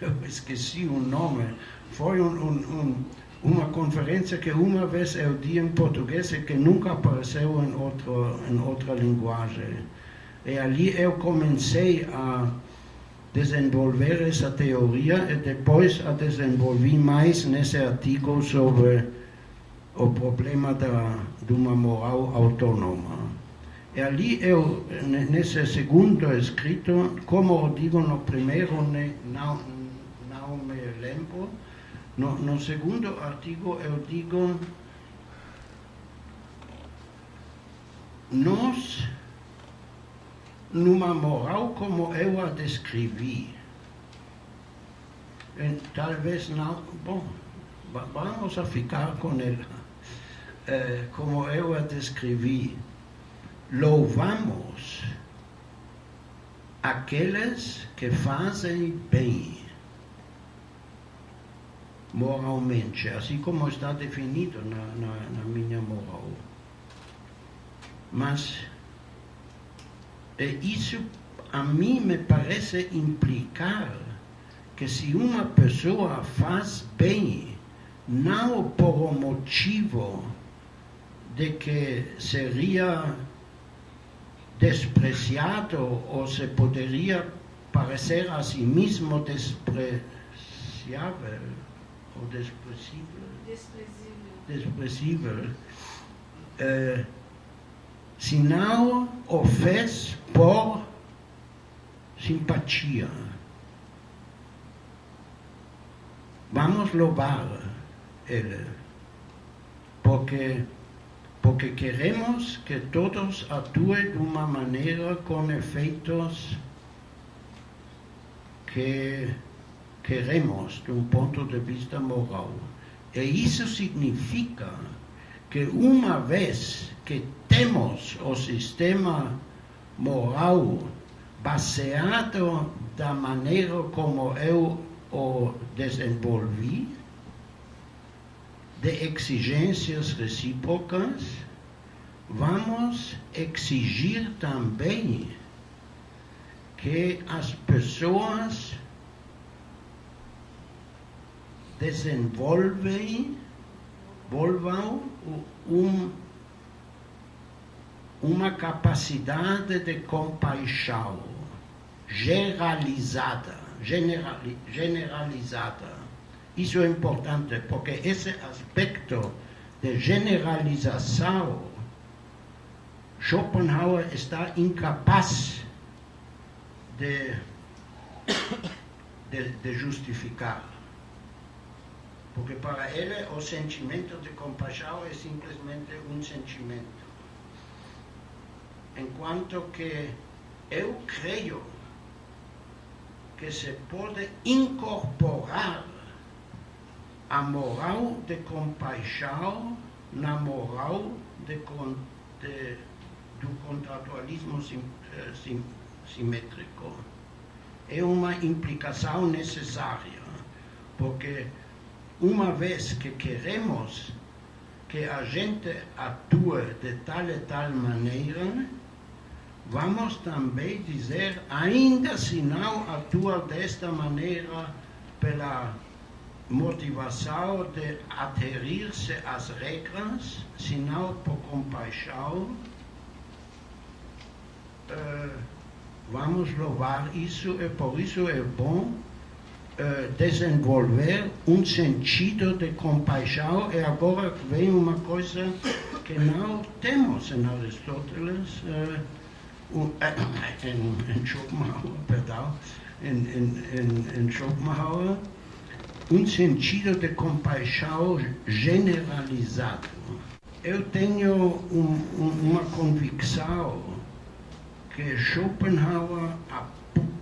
eu esqueci o nome. Foi uma conferência que uma vez eu dei em português e que nunca apareceu em outra linguagem. E ali eu comecei a desenvolver essa teoria e depois a desenvolvi mais nesse artigo sobre o problema de uma moral autônoma. E ali eu, nesse segundo escrito, como eu digo no primeiro, não me lembro, no segundo artigo eu digo, nós, numa moral como eu a descrevi, talvez não. Bom, vamos a ficar com ela. Como eu a descrevi, louvamos aqueles que fazem bem moralmente, assim como está definido na minha moral. Mas isso a mim me parece implicar que se uma pessoa faz bem, não por um motivo de que seria despreciado ou se poderia parecer a si mesmo despreciável ou desprezível, senão o fez por simpatia. Vamos louvar ele, porque queremos que todos atuem de uma maneira com efeitos que queremos, de um ponto de vista moral. E isso significa que uma vez que temos o sistema moral baseado da maneira como eu o desenvolvi, de exigências recíprocas, vamos exigir também que as pessoas desenvolvam uma capacidade de compaixão generalizada. Isso é importante, porque esse aspecto de generalização, Schopenhauer está incapaz de justificar. Porque para ele o sentimento de compaixão é simplesmente um sentimento. Enquanto que eu creio que se pode incorporar a moral de compaixão na moral do contratualismo simétrico. É uma implicação necessária, porque uma vez que queremos que a gente atue de tal e tal maneira, vamos também dizer, ainda se não atua desta maneira pela motivação de aderir-se às regras, senão por compaixão, vamos louvar isso, e por isso é bom desenvolver um sentido de compaixão. E agora vem uma coisa que não temos em Aristóteles, em Schopenhauer, perdão, em Schopenhauer, um sentido de compaixão generalizado. Eu tenho uma convicção que Schopenhauer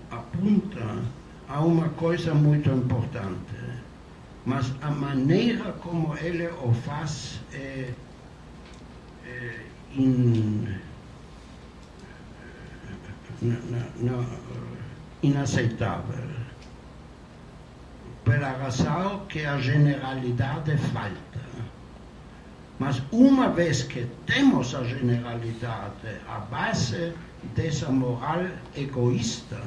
aponta a uma coisa muito importante, mas a maneira como ele o faz é inaceitável, pela razão que a generalidade falta. Mas uma vez que temos a generalidade, a base dessa moral egoísta,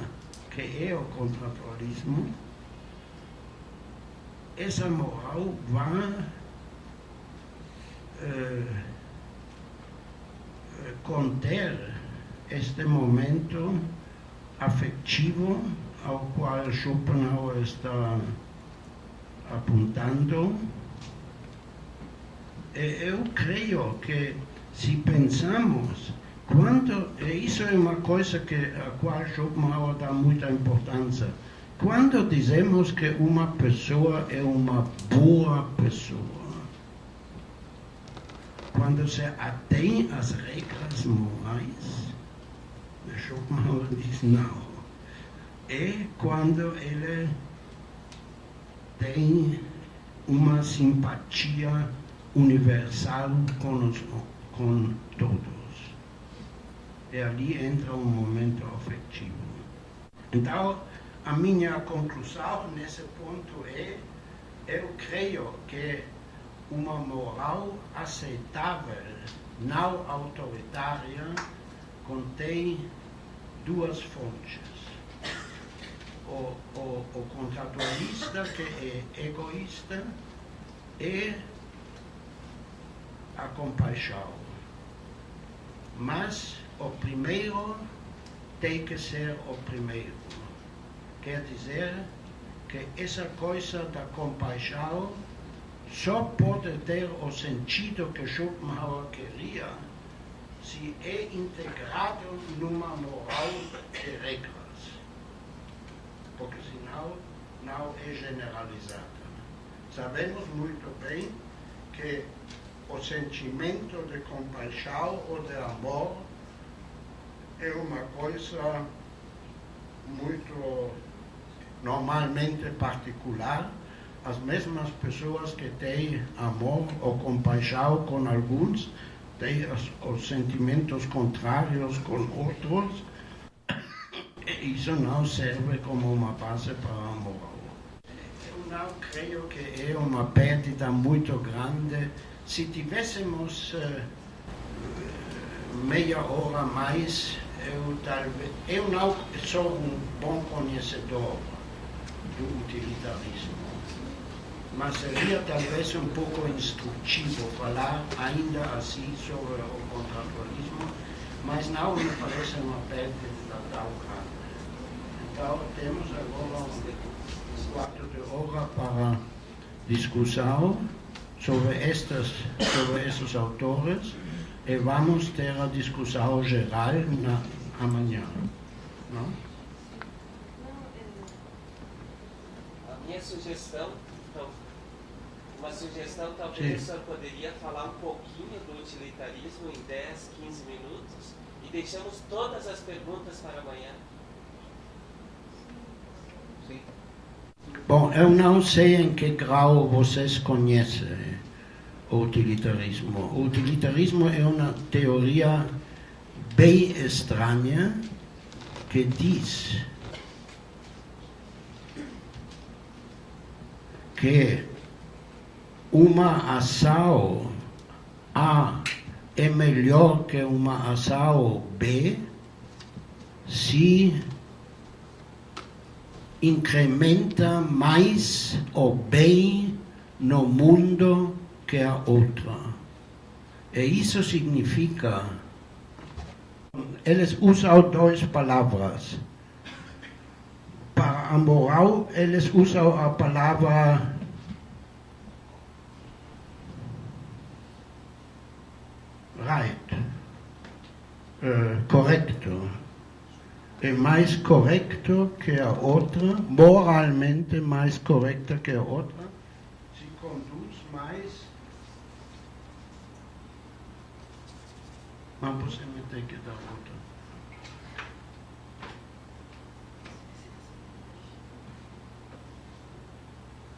que é o contratualismo, essa moral vai conter este momento afetivo ao qual Schopenhauer está apontando. Eu creio que, se pensamos, isso é uma coisa a qual Schopenhauer dá muita importância, quando dizemos que uma pessoa é uma boa pessoa, quando se atém às regras morais, Schopenhauer diz não. É quando ele tem uma simpatia universal com todos. E ali entra um momento afetivo. Então, a minha conclusão nesse ponto é: eu creio que uma moral aceitável, não autoritária, contém duas fontes. O contratualista, que é egoísta, e a compaixão. Mas o primeiro tem que ser o primeiro. Quer dizer que essa coisa da compaixão só pode ter o sentido que Schopenhauer queria se é integrado numa moral de regras. Porque senão não é generalizada. Sabemos muito bem que o sentimento de compaixão ou de amor é uma coisa muito normalmente particular. As mesmas pessoas que têm amor ou compaixão com alguns têm os sentimentos contrários com outros. Isso não serve como uma base para a moral. Eu não creio que é uma perda muito grande. Se tivéssemos meia hora mais, eu não sou um bom conhecedor do utilitarismo, mas seria talvez um pouco instrutivo falar ainda assim sobre o contratualismo, mas não me parece uma perda tão grande. Então, temos agora um quarto de hora para discussão sobre esses autores e vamos ter a discussão geral amanhã. Não? A minha sugestão, talvez o senhor poderia falar um pouquinho do utilitarismo em 10, 15 minutos e deixamos todas as perguntas para amanhã. Sim. Bom, eu não sei em que grau vocês conhecem o utilitarismo. O utilitarismo é uma teoria bem estranha que diz que uma ação A é melhor que uma ação B se incrementa mais o bem no mundo que a outra. E isso significa, eles usam duas palavras. Para a moral, eles usam a palavra right, correto. É mais correto que a outra, moralmente mais correta que a outra, se conduz mais. Mas você me tem que dar outra.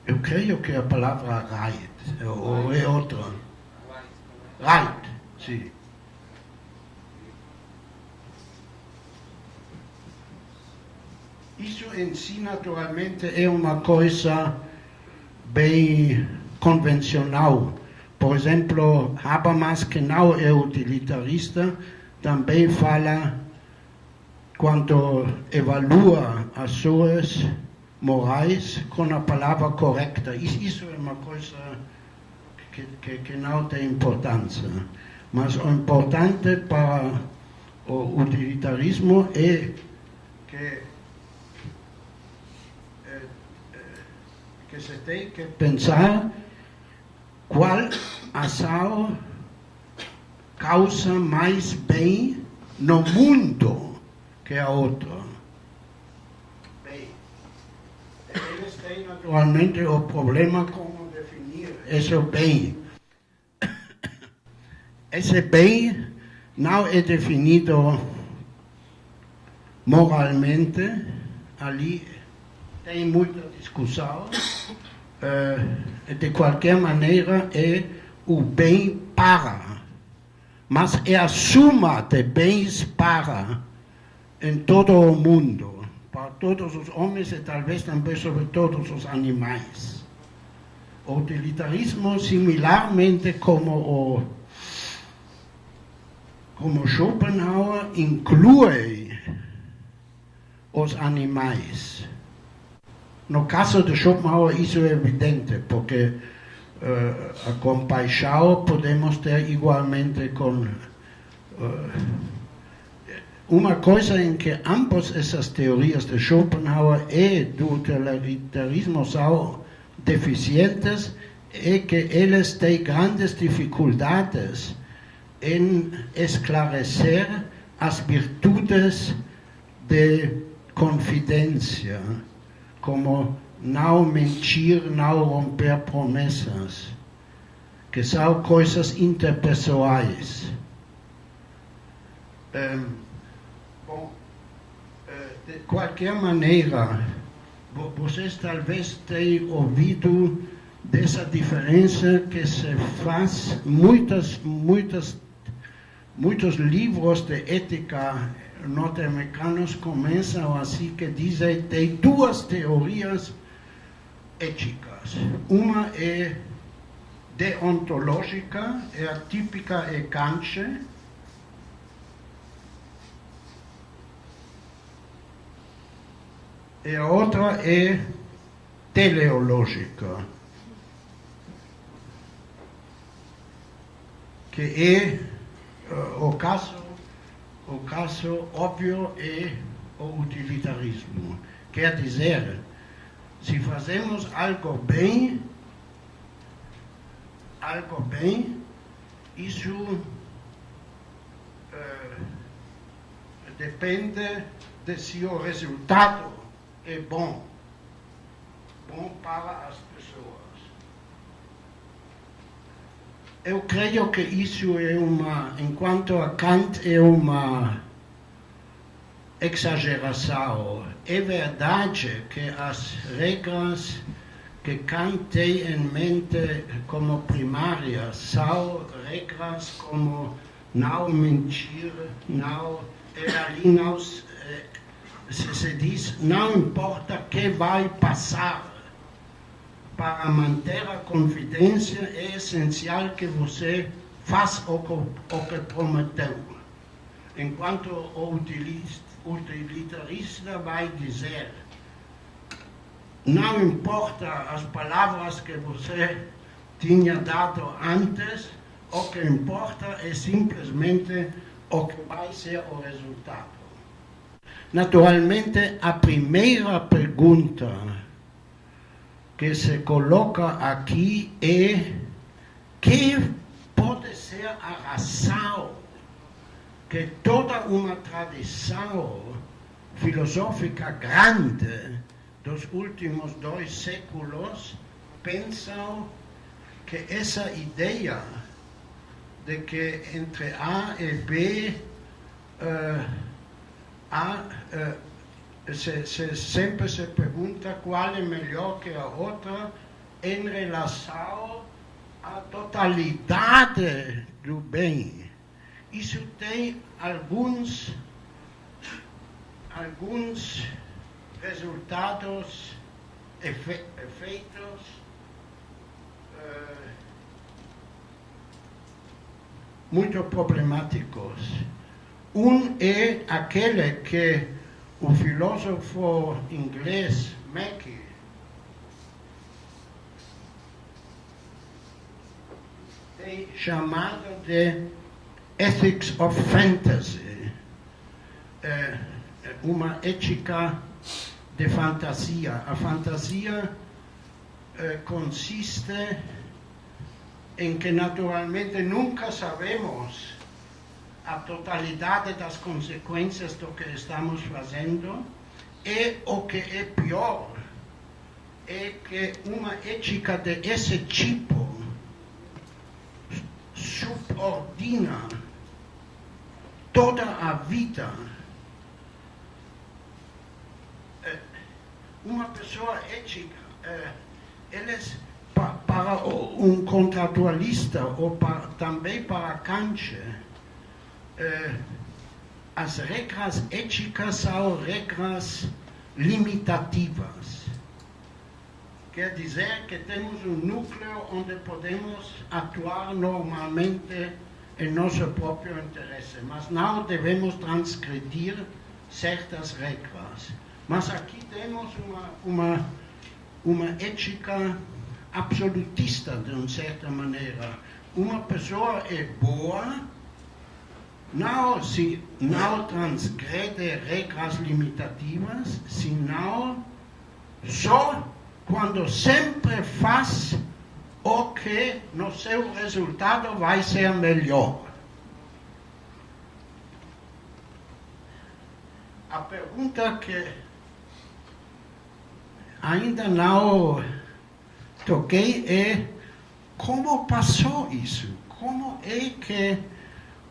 Eu creio que a palavra right, ou é outra. Right, sim. Isso em si, naturalmente, é uma coisa bem convencional. Por exemplo, Habermas, que não é utilitarista, também fala, quando evalua ações morais, com a palavra correta. Isso é uma coisa que não tem importância. Mas o importante para o utilitarismo é que se tem que pensar qual ação causa mais bem no mundo que a outra. Bem, eles têm naturalmente o problema como definir esse bem. Esse bem não é definido moralmente, ali tem muita discussão. de qualquer maneira, é o bem para. Mas é a suma de bens para em todo o mundo, para todos os homens e talvez também sobre todos os animais. O utilitarismo, similarmente como Schopenhauer, inclui os animais. No caso de Schopenhauer isso é evidente, porque a compaixão podemos ter igualmente com... uma coisa em que ambas essas teorias de Schopenhauer e do utilitarismo são deficientes é que eles têm grandes dificuldades em esclarecer as virtudes de confidência, como não mentir, não romper promessas, que são coisas interpessoais. De qualquer maneira, vocês talvez tenham ouvido dessa diferença que se faz muitos livros de ética norte-americanos começam assim, que dizem que tem duas teorias éticas. Uma é deontológica, é a típica é Kant, e a outra é teleológica, que é o caso óbvio é o utilitarismo. Quer dizer, se fazemos algo bem, isso depende de se o resultado é bom para as pessoas. Eu creio que isso é enquanto a Kant é uma exageração. É verdade que as regras que Kant tem em mente como primárias são regras como não mentir, ali não se diz, não importa o que vai passar. Para manter a confidência é essencial que você faça o que prometeu. Enquanto o utilitarista vai dizer, não importa as palavras que você tinha dado antes, o que importa é simplesmente o que vai ser o resultado. Naturalmente, a primeira pergunta que se coloca aqui é que pode ser a razão que toda uma tradição filosófica grande dos últimos 2 séculos pensam que essa ideia de que entre A e B sempre se pergunta qual é melhor que a outra em relação à totalidade do bem. Isso tem alguns resultados, efeitos muito problemáticos. Um é aquele que o filósofo inglês Mackey tem chamado de Ethics of Fantasy, uma ética de fantasia. A fantasia consiste em que naturalmente nunca sabemos a totalidade das consequências do que estamos fazendo, e o que é pior é que uma ética desse tipo subordina toda a vida. Uma pessoa ética eles, para contratualista ou também para Kant, as regras éticas são regras limitativas. Quer dizer que temos núcleo onde podemos atuar normalmente em nosso próprio interesse, mas não devemos transgredir certas regras. Mas aqui temos uma ética absolutista, de uma certa maneira. Uma pessoa é boa, se não transgrede regras limitativas, senão só quando sempre faz o que no seu resultado vai ser melhor. A pergunta que ainda não toquei é como passou isso? Como é que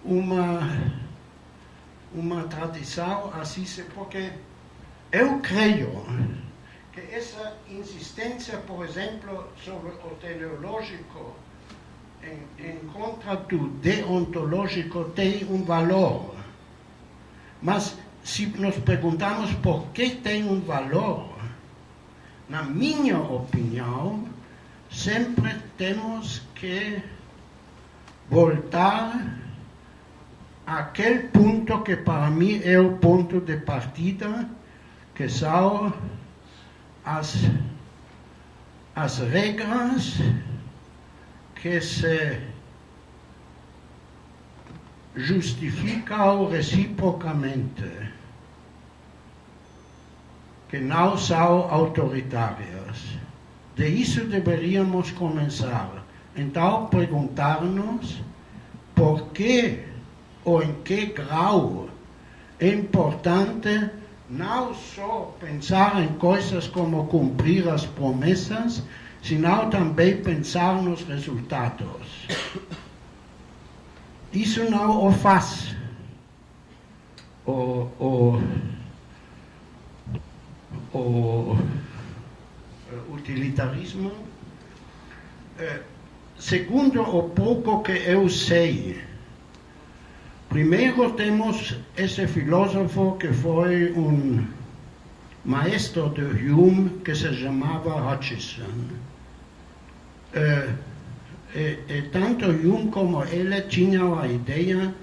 uma tradição assim, porque eu creio que essa insistência, por exemplo, sobre o teleológico em contra do deontológico tem um valor. Mas se nos perguntamos por que tem um valor, na minha opinião, sempre temos que voltar àquele ponto que para mim é o ponto de partida, que são as regras que se justificam reciprocamente, que não são autoritárias. De isso deveríamos começar. Então, perguntar-nos por que ou em que grau é importante não só pensar em coisas como cumprir as promessas, senão também pensar nos resultados. Isso não o faz o utilitarismo. Segundo o pouco que eu sei, primeiro temos esse filósofo que foi um maestro de Hume, que se chamava Hutcheson. Tanto Hume como ele tinham a ideia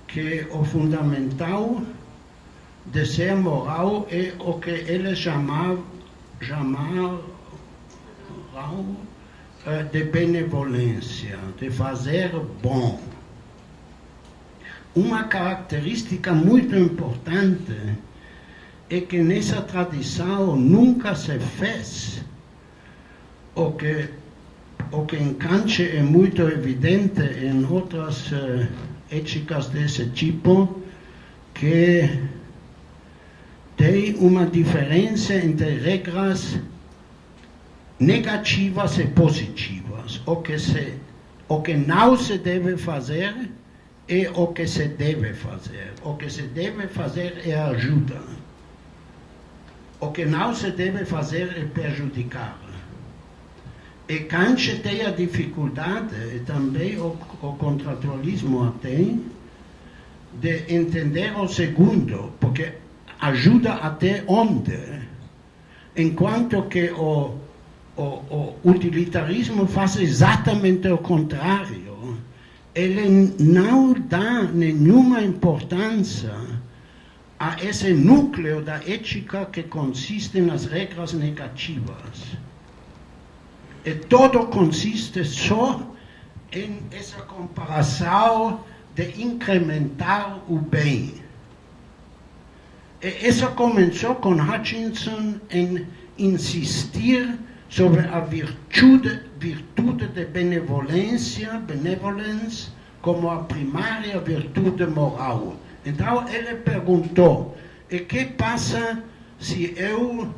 que o fundamental de ser moral é o que eles chamavam de benevolência, de fazer bom. Uma característica muito importante é que nessa tradição nunca se fez o que em Kant é muito evidente em outras éticas desse tipo, que tem uma diferença entre regras negativas e positivas. O que não se deve fazer é o que se deve fazer. O que se deve fazer é ajuda. O que não se deve fazer é prejudicar. E Kant tem a dificuldade, e também o contratualismo tem, de entender o segundo, porque ajuda até onde? Enquanto que o utilitarismo faz exatamente o contrário. Ele não dá nenhuma importância a esse núcleo da ética que consiste nas regras negativas. E tudo consiste só em essa comparação de incrementar o bem. E isso começou com Hutcheson em insistir sobre a virtude de benevolência, benevolence, como a primária virtude moral. Então ele perguntou: e que passa se eu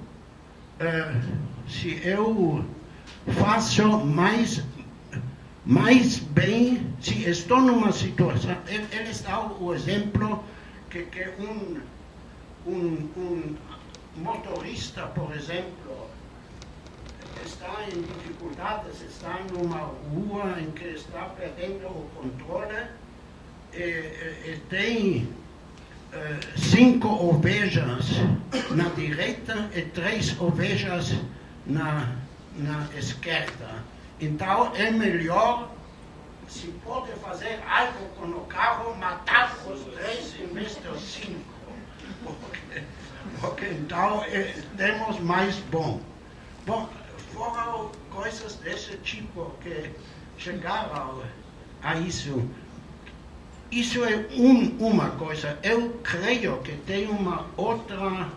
faço mais bem, se estou numa situação? Ele dá o exemplo que um motorista, por exemplo, está em dificuldades, está numa rua em que está perdendo o controle, tem 5 ovelhas na direita e 3 ovelhas na esquerda. Então é melhor, se pode fazer algo com o carro, matar os 3 em vez dos 5. Porque então temos mais bom. Bom, foram coisas desse tipo que chegaram a isso. Isso é uma coisa. Eu creio que tem uma outra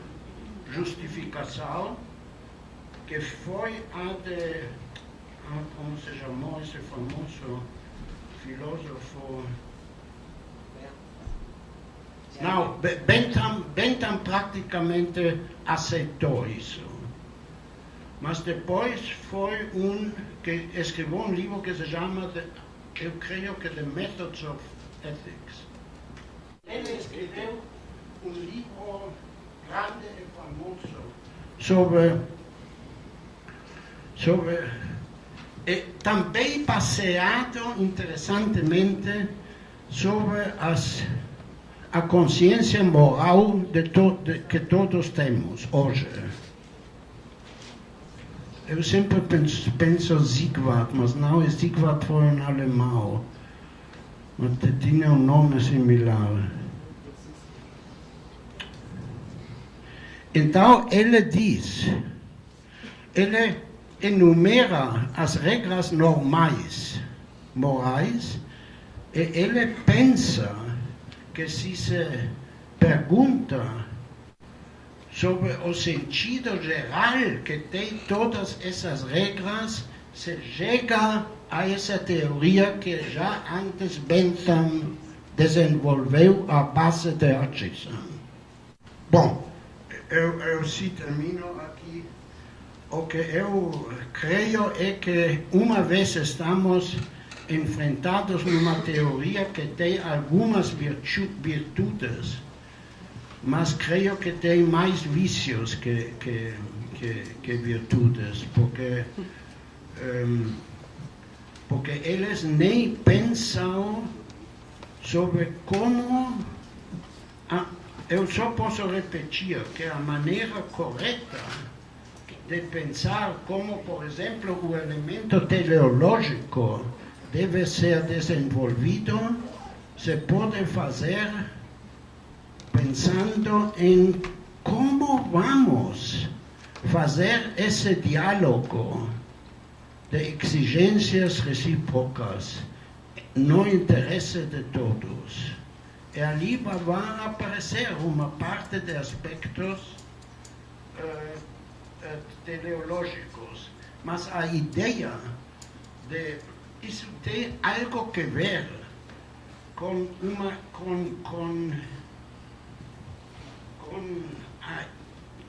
justificação, que foi como se chamou esse famoso filósofo? Não, Bentham praticamente aceitou isso. Mas depois foi que escreveu um livro que se chama, eu creio que The Methods of Ethics. Ele escreveu um livro grande e famoso e também baseado, interessantemente, sobre a consciência moral que todos temos hoje. Eu sempre penso Zygmunt, mas não é Zygmunt, foi um alemão. Mas tinha um nome similar. Então, ele enumera as regras morais, e ele pensa que se pergunta sobre o sentido geral que tem todas essas regras, se chega a essa teoria que já antes Bentham desenvolveu a base da Hutchinson. Bom, eu se termino aqui. O que eu creio é que uma vez estamos enfrentados numa teoria que tem algumas virtudes, mas creio que tem mais vícios que virtudes, porque eles nem pensam sobre como. Eu só posso repetir que a maneira correta de pensar como, por exemplo, o elemento teleológico deve ser desenvolvido, se pode fazer pensando em como vamos fazer esse diálogo de exigências recíprocas no interesse de todos. E ali vai aparecer uma parte de aspectos teleológicos, mas a ideia de isso tem algo que ver com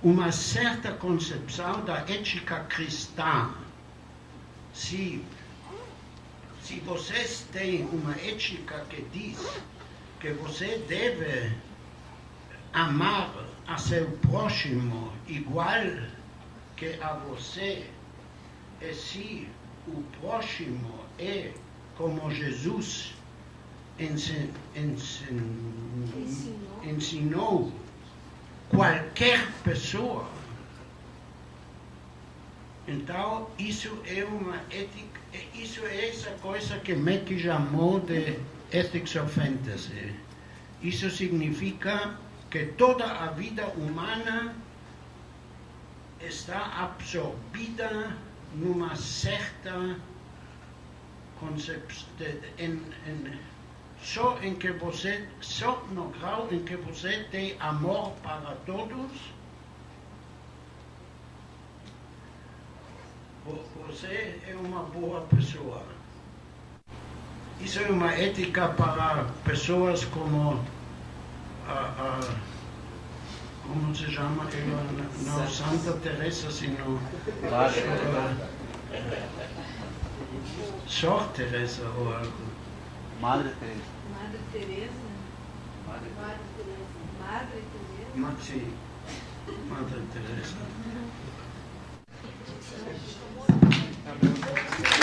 uma certa concepção da ética cristã. Se vocês têm uma ética que diz que você deve amar a seu próximo igual que a você, e se o próximo é como Jesus ensinou qualquer pessoa, então isso é uma ética, isso é essa coisa que Mackey chamou de ethics of fantasy. Isso significa que toda a vida humana está absorvida numa certa concepção, só no grau em que você tem amor para todos, você é uma boa pessoa. Isso é uma ética para pessoas como como se chama ela? Não Santa Teresa, sino Sor Teresa ou algo. Madre Teresa. Madre Teresa? Madre Teresa. Madre Teresa? Sim, Madre Teresa. Tá bom.